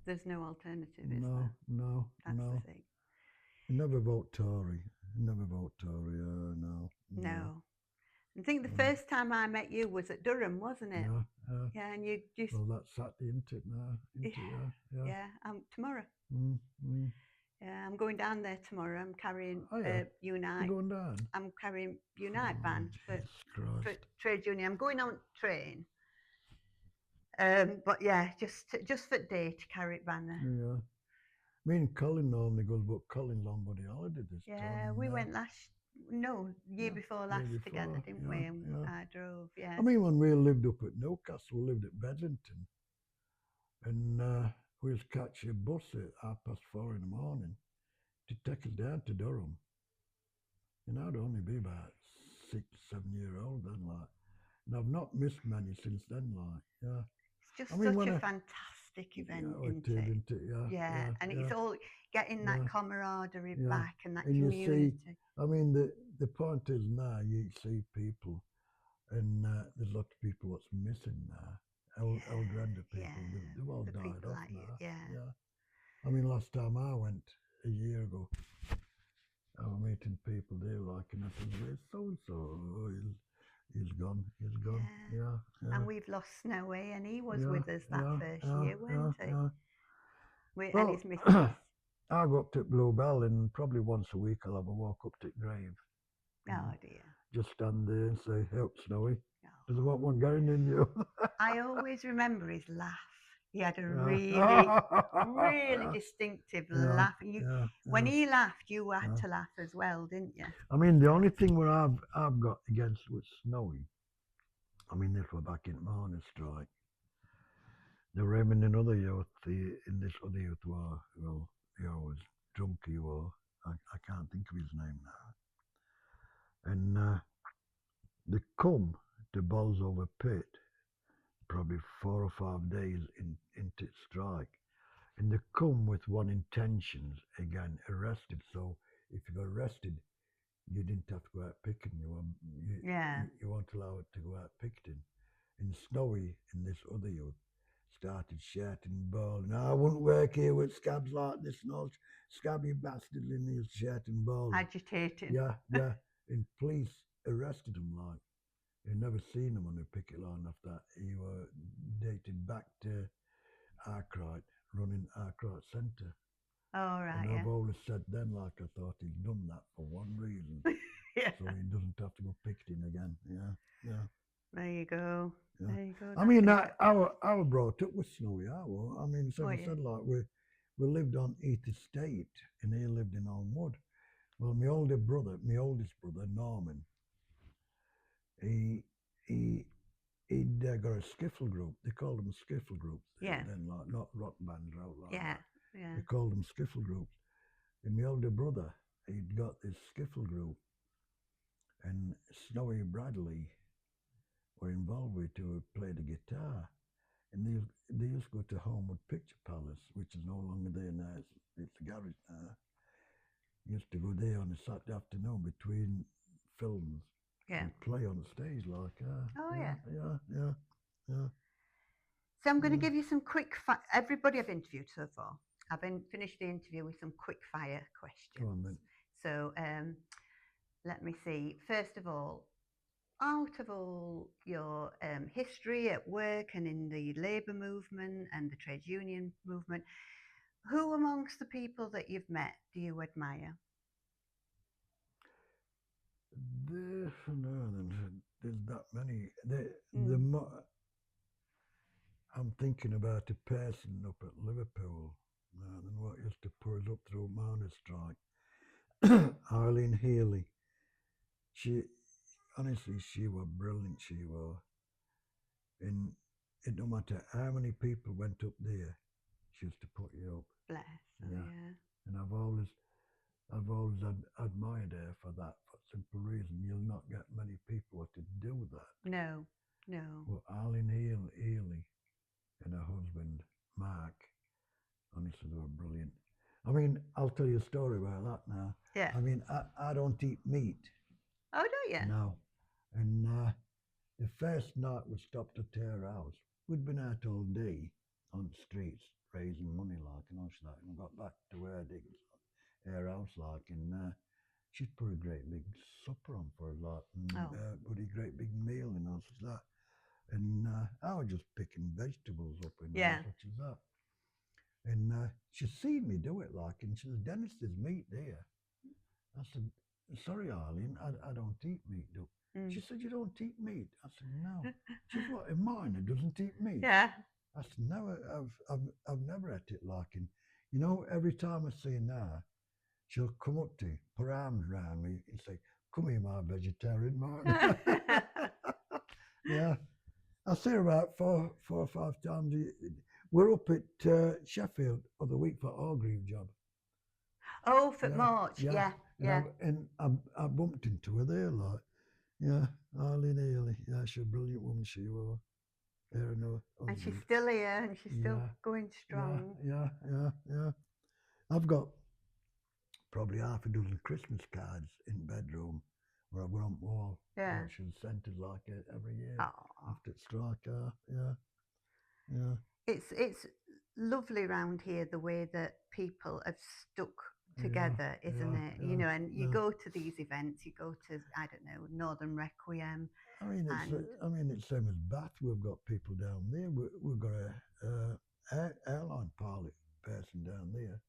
A: There's no alternative, is
B: there? No.
A: That's the thing.
B: Never vote Tory. No.
A: I think the first time I met you was at Durham, wasn't it? Yeah, and you just...
B: Well, that's Saturday, isn't it, now?
A: Yeah, tomorrow. Yeah, I'm going down there tomorrow. I'm carrying Unite.
B: You're going down?
A: I'm carrying Unite ban for trade union. I'm going on train. But yeah, just for the day to carry it ban there.
B: Yeah. Me and Colin normally goes, but Colin's on bloody holiday this time.
A: Yeah, we went year before last together, didn't we? And I drove, yeah.
B: I mean, when we lived up at Newcastle, we lived at Bedlington, and we used to catch a bus at 4:30 in the morning to take us down to Durham. And I'd only be about 6, 7 years old then, like. And I've not missed many since then, like, yeah.
A: It's just such a fantastic event, isn't it? Yeah. And it's all getting that camaraderie back and that community.
B: You see, I mean, the point is now you see people, and there's lots of people what's missing now. Elder people, they've all died off now. Yeah. I mean, last time I went a year ago, I was meeting people there, like, and I said, "Where's so-and-so? He's gone. Yeah.
A: And we've lost Snowy, and he was with us that first year, weren't he? And his missus.
B: I go up to Bluebell, and probably once a week I'll have a walk up to the grave.
A: Oh dear.
B: Just stand there and say, "Help, Snowy. Does he want one going in you?"
A: I always remember his laugh. He had a really distinctive laugh. When he laughed, you had to laugh as well, didn't you?
B: I mean, the only thing where I've got against with Snowy, I mean, this was back in the morning strike, There were in another youth, in this other youth war, well, he was drunk, he was. I can't think of his name now. And they come to Bolsover Pit, probably 4 or 5 days into strike. And they come with one intentions, again, arrested. So if you got arrested, you didn't have to go out picking.
A: Yeah.
B: You weren't allowed to go out picking. And Snowy and this other youth started shouting and bawling. I wouldn't work here with scabs like this, no scabby bastard, and he was shouting and bawling.
A: Agitating.
B: Yeah, yeah. And police arrested him like. You'd never seen him on a picket line after that. He was dated back to Arkwright, running Arkwright Centre.
A: Oh, right,
B: And
A: yeah.
B: I've always said then, like, I thought he'd done that for one reason.
A: Yeah.
B: So he doesn't have to go picketing again. Yeah, yeah.
A: There you go.
B: Yeah.
A: There you go.
B: I mean, I were brought up with Snowy. I mean, so
A: Oh,
B: I
A: yeah.
B: said, like, we lived on Heath Estate, and he lived in Elmwood. Well, my oldest brother, Norman, he he'd got a skiffle group. They called them skiffle groups.
A: Yeah.
B: Then, like, not rock bands or out like
A: Yeah,
B: that.
A: yeah.
B: They called them skiffle groups. And my older brother, he'd got this skiffle group, and Snowy Bradley were involved with to play the guitar. And they used to go to Homewood Picture Palace, which is no longer there now. It's a garage now. Used to go there on a Saturday afternoon between films.
A: Yeah.
B: And play on stage like
A: Oh,
B: yeah.
A: So I'm going to give you some quick everybody I've interviewed so far. I've finished the interview with some quick fire questions.
B: Go on then.
A: So let me see. First of all, out of all your history at work and in the labour movement and the trade union movement, who amongst the people that you've met do you admire?
B: There's that many. I'm thinking about a person up at Liverpool, what used to put us up through miners' strike. Eileen Healy. She was brilliant. She was, and it no matter how many people went up there, she used to put you up.
A: Bless. Yeah.
B: And I've always admired her for that, for a simple reason. You'll not get many people to do that.
A: No.
B: Well, Eileen Healy and her husband, Mark, honestly, they were brilliant. I mean, I'll tell you a story about that now.
A: Yeah.
B: I mean, I don't eat meat.
A: Oh, don't you?
B: No. And the first night we stopped at her house, we'd been out all day on the streets raising money, like, and all that, and got back to her house, like, and she'd put a great big supper on for us, like, and put a great big meal and all that. And I was just picking vegetables up and such as that. And she seen me do it, like, and she said, Dennis, there's meat there. I said, sorry, Eileen, I don't eat meat, do. She said, you don't eat meat? I said, no. She said, what, a miner doesn't eat meat?
A: Yeah.
B: I said, no, I've never had it, like, and, you know, every time I see her now, she'll come up to me, put her arms around me and say, come here, my vegetarian man. Yeah. I see her about four or five times. We're up at Sheffield other week for Orgreave job.
A: Oh, for March, yeah.
B: And I bumped into her there, like, yeah, Eileen Healy. Yeah, she's a brilliant woman, she was.
A: And she's still here, and she's still going strong.
B: Yeah. I've got probably half a dozen Christmas cards in the bedroom where I've got on the wall.
A: Yeah.
B: She's scented like it every year.
A: Aww.
B: After it's strike, yeah.
A: It's lovely around here the way that people have stuck together, isn't it? You know, and you go to these events, you go to, I don't know, Northern Requiem.
B: I mean, it's same as Bath. We've got people down there. We've got a airline pilot person down there,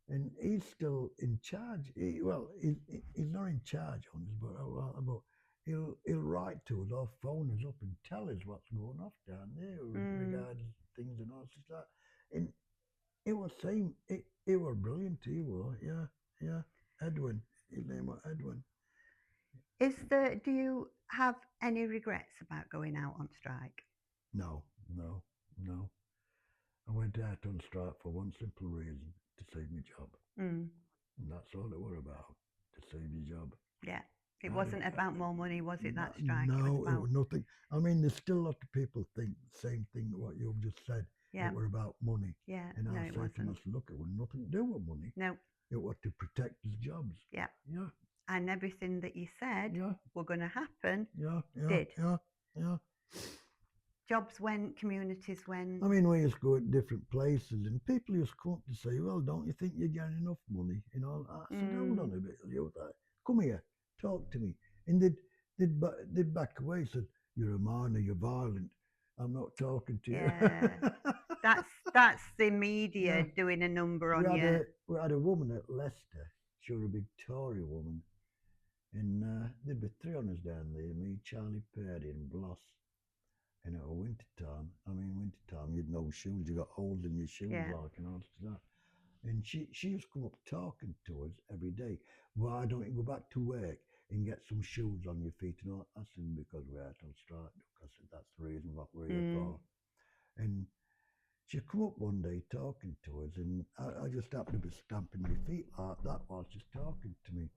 B: and he's still in charge. He's not in charge on us, but he'll write to us or phone us up and tell us what's going off down there regarding things and all like that. And it was same. It was brilliant. He was, yeah. Edwin. His name was Edwin.
A: Do you have any regrets about going out on strike?
B: No. I went out on strike for one simple reason, to save my job. And that's all it were about, to save your job.
A: Yeah. It wasn't about more money, was it, that strike?
B: No, it was nothing. I mean, there's still a lot of people think the same thing that what you've just said.
A: Yeah.
B: It were about money.
A: Yeah.
B: And
A: No,
B: I
A: it
B: say to them,
A: wasn't.
B: look, it was nothing to do with money.
A: No.
B: It was to protect his jobs.
A: Yeah.
B: Yeah.
A: And everything that you said were going to happen did.
B: Yeah.
A: Jobs went, communities went.
B: I mean, we used to go at different places and people used to come up to say, well, don't you think you're getting enough money? You know, I said, hold on a bit, come here, talk to me. And they'd back away, said, you're a minor, you're violent. I'm not talking to you.
A: Yeah. That's the media doing a number on you.
B: We had a woman at Leicester. She was a Victoria woman. And there'd be three on us down there, me, Charlie Perry and Bloss. And it was winter time. I mean, winter time, you'd no shoes. You got holes in your shoes, like, and all that. And she used to come up talking to us every day. Why don't you go back to work and get some shoes on your feet? And all. I said, because we're out on strike. I said, that's the reason what we're here for. And she come up one day talking to us, and I just happened to be stamping my feet like that while she's talking to me.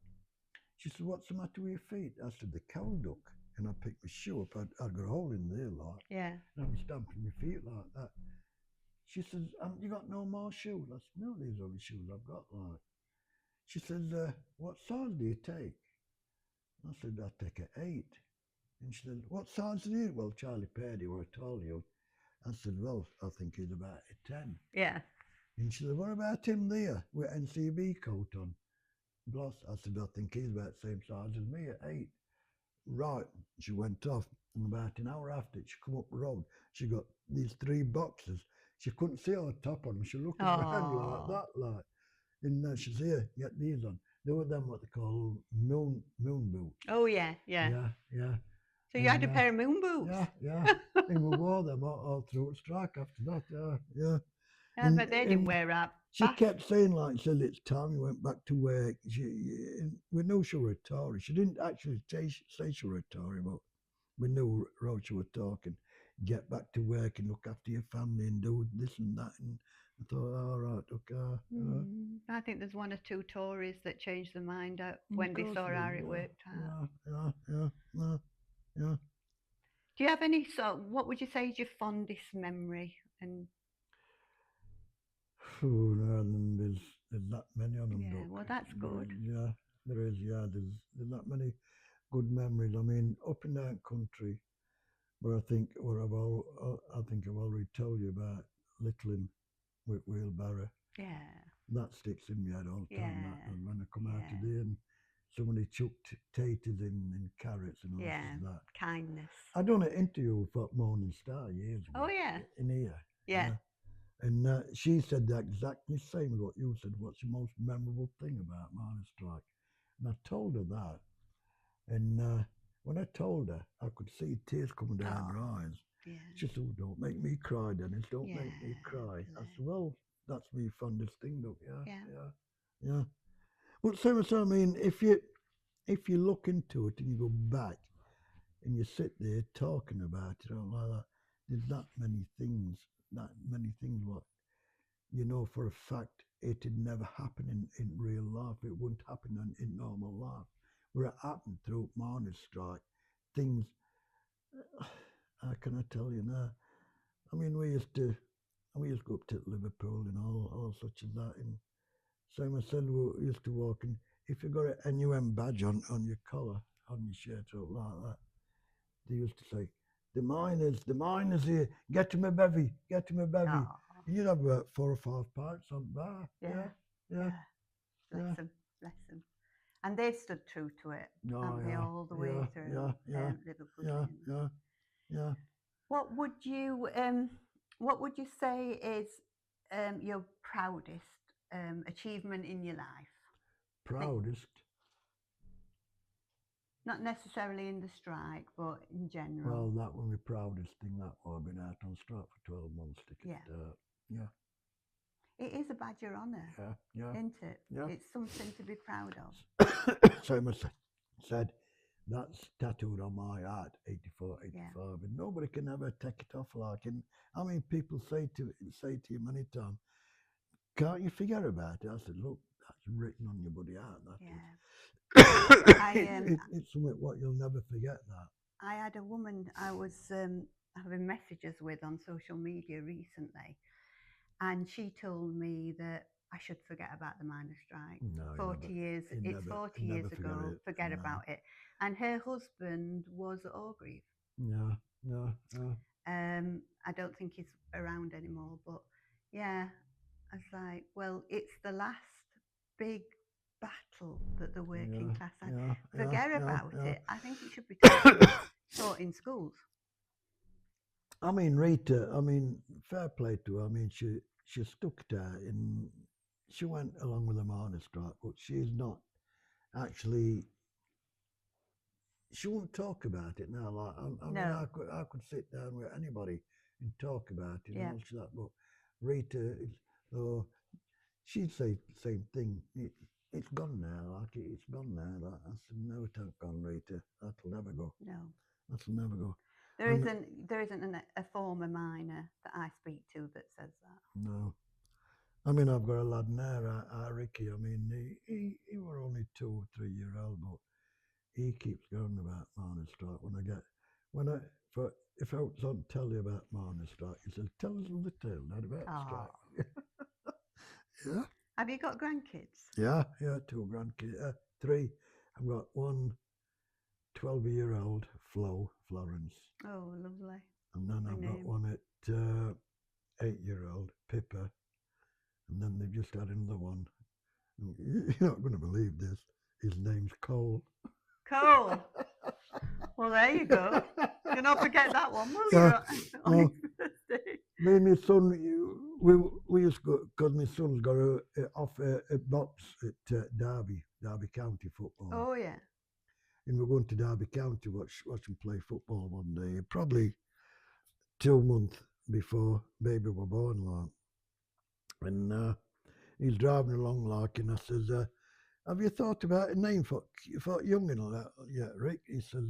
B: She said, what's the matter with your feet? I said, the cow duck. And I picked my shoe up. I'd got a hole in there, like. Yeah. And I was stamping my feet like that. She says, you got no more shoes? I said, no, these are the shoes I've got, like. She says, what size do you take? I said, I take an 8. And she said, what size do you? Well, Charlie Perry, where I told you. I said, well, I think he's about a 10. Yeah. And she said, what about him there with NCB coat on? Bloss. I said, I think he's about the same size as me at 8. Right, she went off, and about an hour after she come up the road, she got these 3 boxes. She couldn't see her top on them. She looked around like that, like. And she said, here, get these on. They were them what they call moon boots. Oh, yeah. So you had a pair of moon boots? Yeah. And we wore them all through the strike after that, yeah.
A: Yeah, but they didn't wear up.
B: She kept saying, like, she said, it's time you went back to work. We knew she was a Tory. She didn't actually say she was a Tory, but we knew what she was talking. Get back to work and look after your family and do this and that. And I thought, all right, okay.
A: I think there's 1 or 2 Tories that changed their mind out when they saw how it worked out.
B: Yeah.
A: Do you have any what would you say is your fondest memory? And
B: there's that many of them.
A: Yeah, well, that's good.
B: There is. There's that many good memories. I mean, up and down country, but I think I've already told you about Littling with wheelbarrow.
A: Yeah.
B: That sticks in my head all the time. And when I come out of there and somebody chucked taters in carrots and all that.
A: Kindness.
B: I done an interview for Morning Star years ago.
A: Oh, yeah.
B: In here.
A: Yeah.
B: And she said the exactly same as what you said. What's the most memorable thing about Miners' Strike? And I told her that. And when I told her, I could see tears coming down her eyes. Yeah. She said, oh, don't make me cry, Dennis. Don't make me cry. I said, well, that's my fondest thing, look. Yeah. Well, so I mean, if you look into it and you go back and you sit there talking about it, like that, there's that many things what you know for a fact it'd never happen in real life. It wouldn't happen in normal life. Where it happened through Miners' Strike, things, how can I tell you now? I mean, we used to go up to Liverpool and all such as that. And same as I said, we used to walk, and if you got an NUM badge on your collar, on your shirt or like that, they used to say, the miners here, get to my bevy. And you'd have about 4 or 5 pints on bar. Yeah.
A: Bless them. And they stood true to it, haven't they, all the way through Liverpool.
B: Yeah.
A: What would you say is your proudest achievement in your life?
B: Proudest?
A: Not necessarily in the strike, but in general.
B: Well, that was my proudest thing. That was I've been out on strike for 12 months to get. Yeah.
A: It is a badge of honour.
B: Yeah.
A: Isn't it?
B: Yeah.
A: It's something to be proud of.
B: So I said, that's tattooed on my heart, 84,
A: Yeah.
B: 85, and nobody can ever take it off. Like, and I mean, people say to you many times, "Can't you forget about it?" I said, "Look, that's written on your bloody heart. That
A: Yeah.
B: is.
A: I
B: It's something what you'll never forget. That."
A: I had a woman I was having messages with on social media recently, and she told me that I should forget about the miners' strike.
B: No,
A: 40 years, it's
B: you
A: 40
B: never
A: years
B: forget
A: ago,
B: it.
A: forget
B: No.
A: about it. And her husband was at Orgreave.
B: Yeah, yeah, yeah.
A: I don't think he's around anymore, but yeah, I was like, well, it's the last big battle that the working
B: Yeah,
A: class had.
B: yeah, yeah,
A: Forget
B: yeah,
A: about
B: yeah.
A: it. I think it should be taught in schools.
B: I mean, Rita, I mean, fair play to her. I mean, she stuck there in, she went along with the minor strike, but she's not actually, she won't talk about it now. Like, I mean,
A: No,
B: I could sit down with anybody and talk about it and
A: yeah,
B: all that, but Rita, oh, she'd say the same thing. It's gone now, like it's gone now. Like, I said, no, it ain't gone, Rita. That'll never go.
A: no.
B: That'll never go.
A: There
B: And
A: isn't a former miner that I speak to that says that.
B: no, I mean, I've got a lad now, Ricky. I mean, he were only 2 or 3 year old, but he keeps going about Marner Strike. When I, for, if I was on telly about Marner Strike, he says, "Tell us the tale, not about the
A: Oh,
B: strike." Yeah,
A: have you got grandkids?
B: yeah, yeah, two grandkids, three. I've got one 12-year-old, Florence,
A: Oh, lovely,
B: and then
A: lovely
B: I've got
A: name.
B: one at 8-year-old, Pippa, and then they've just had another one. You're not going to believe this. His name's Cole.
A: Cool. Well, there you go. You'll not forget that one, will
B: Yeah,
A: you? On his
B: no,
A: birthday.
B: me and my son, we used to go, because my son's got off a box at Derby County football.
A: Oh yeah.
B: And we're going to Derby County watch him play football one day, probably 2 months before baby were born, like. And he's driving along, like, and I says, "Have you thought about a name for young and all that?" "Yeah, Rick." He says,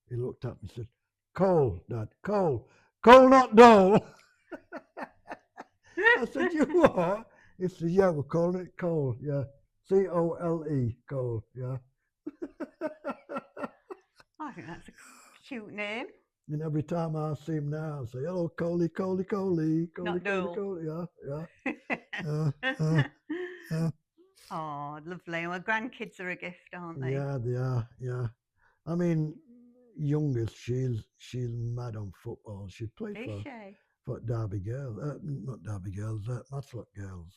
B: he looked at me and said, "Cole, Dad, Cole, Cole, not Dole." I said, "You what?" He said, "Yeah, we're calling it Cole, yeah. Cole, Cole, yeah."
A: I think that's a cute name.
B: And every time I see him now, I say, "Hello, Coley, Coley, Coley, Coley,
A: Not
B: Coley,
A: dull.
B: Coley." Yeah, yeah, yeah, yeah,
A: Oh, lovely. Well, grandkids are a gift, aren't they?
B: yeah, they are, yeah. I mean, youngest, she's mad on football. She plays
A: Is she?
B: for Derby Girls, not Derby Girls, Matlock Girls.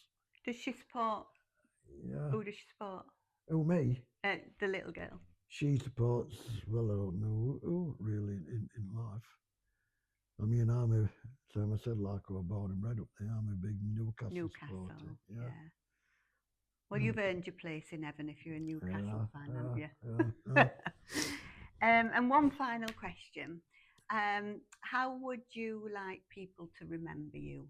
A: Does she support?
B: Yeah.
A: Who does she support?
B: Oh, me?
A: The little girl.
B: She supports, well, I don't know who really in life. I mean, so I said, like, I was born and bred up there. I'm a big Newcastle supporter.
A: Newcastle.
B: Yeah.
A: Yeah. Well,
B: Mm.
A: you've earned your place in heaven if you're a Newcastle
B: Yeah,
A: fan,
B: yeah,
A: haven't
B: yeah,
A: you? And one final question. How would you like people to remember you?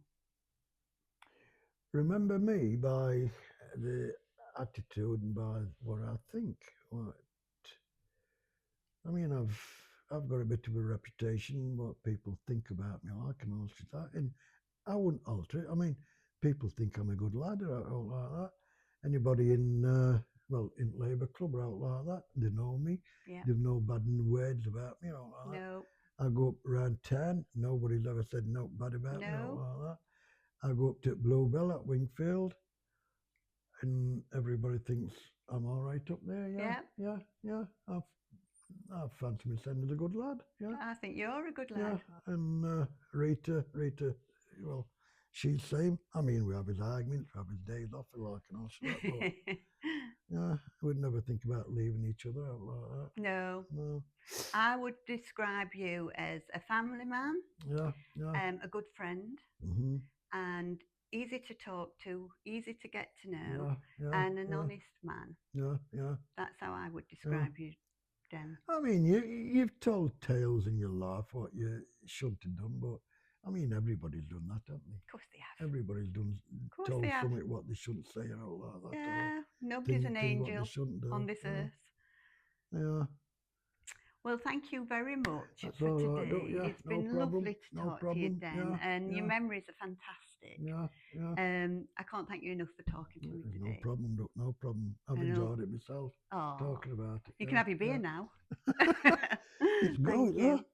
B: Remember me by the attitude and by what I think. What I mean, I've got a bit of a reputation, what people think about me, I can alter that, and I wouldn't alter it. I mean, people think I'm a good lad or out like that. Anybody in Labour Club or out like that, they know me.
A: Yeah.
B: They've no bad words about me or like that.
A: No.
B: I go up around town, nobody's ever said no bad about me or
A: No.
B: like that. I go up to Bluebell at Wingfield, and everybody thinks I'm all right up there. Yeah,
A: Yeah.
B: yeah, yeah. I fancy myself as a good lad. Yeah,
A: I think you're a good
B: yeah.
A: lad.
B: And Rita, well, she's same. I mean, we have his arguments, we have his days off, like and all that. But yeah, we'd never think about leaving each other out like that.
A: No.
B: No.
A: I would describe you as a family man,
B: Yeah, yeah.
A: a good friend,
B: Mhm.
A: and easy to talk to, easy to get to know,
B: Yeah, yeah,
A: and an
B: yeah,
A: honest man.
B: yeah, yeah,
A: That's how I would
B: yeah.
A: describe you, Den.
B: I mean, you've told tales in your life what you shouldn't have done, but I mean, everybody's done that, haven't they?
A: Of course they have.
B: Everybody's
A: Of course they
B: told
A: have.
B: something what they shouldn't say and all like that, or
A: Yeah, nobody's an
B: things what they
A: angel
B: shouldn't
A: on
B: do.
A: this
B: Yeah,
A: earth.
B: yeah.
A: Well, thank you very much
B: That's
A: for
B: all
A: today.
B: right, yeah,
A: It's
B: no
A: been
B: problem,
A: lovely to
B: no
A: talk to you,
B: problem.
A: Den,
B: Yeah,
A: and your
B: yeah,
A: memories are fantastic.
B: yeah.
A: I can't thank you enough for talking to me
B: There's no
A: today.
B: problem, Doc, no problem. I've
A: I know.
B: enjoyed it myself,
A: Oh,
B: talking about it.
A: you can have your beer now.
B: It's
A: Thank
B: going,
A: you.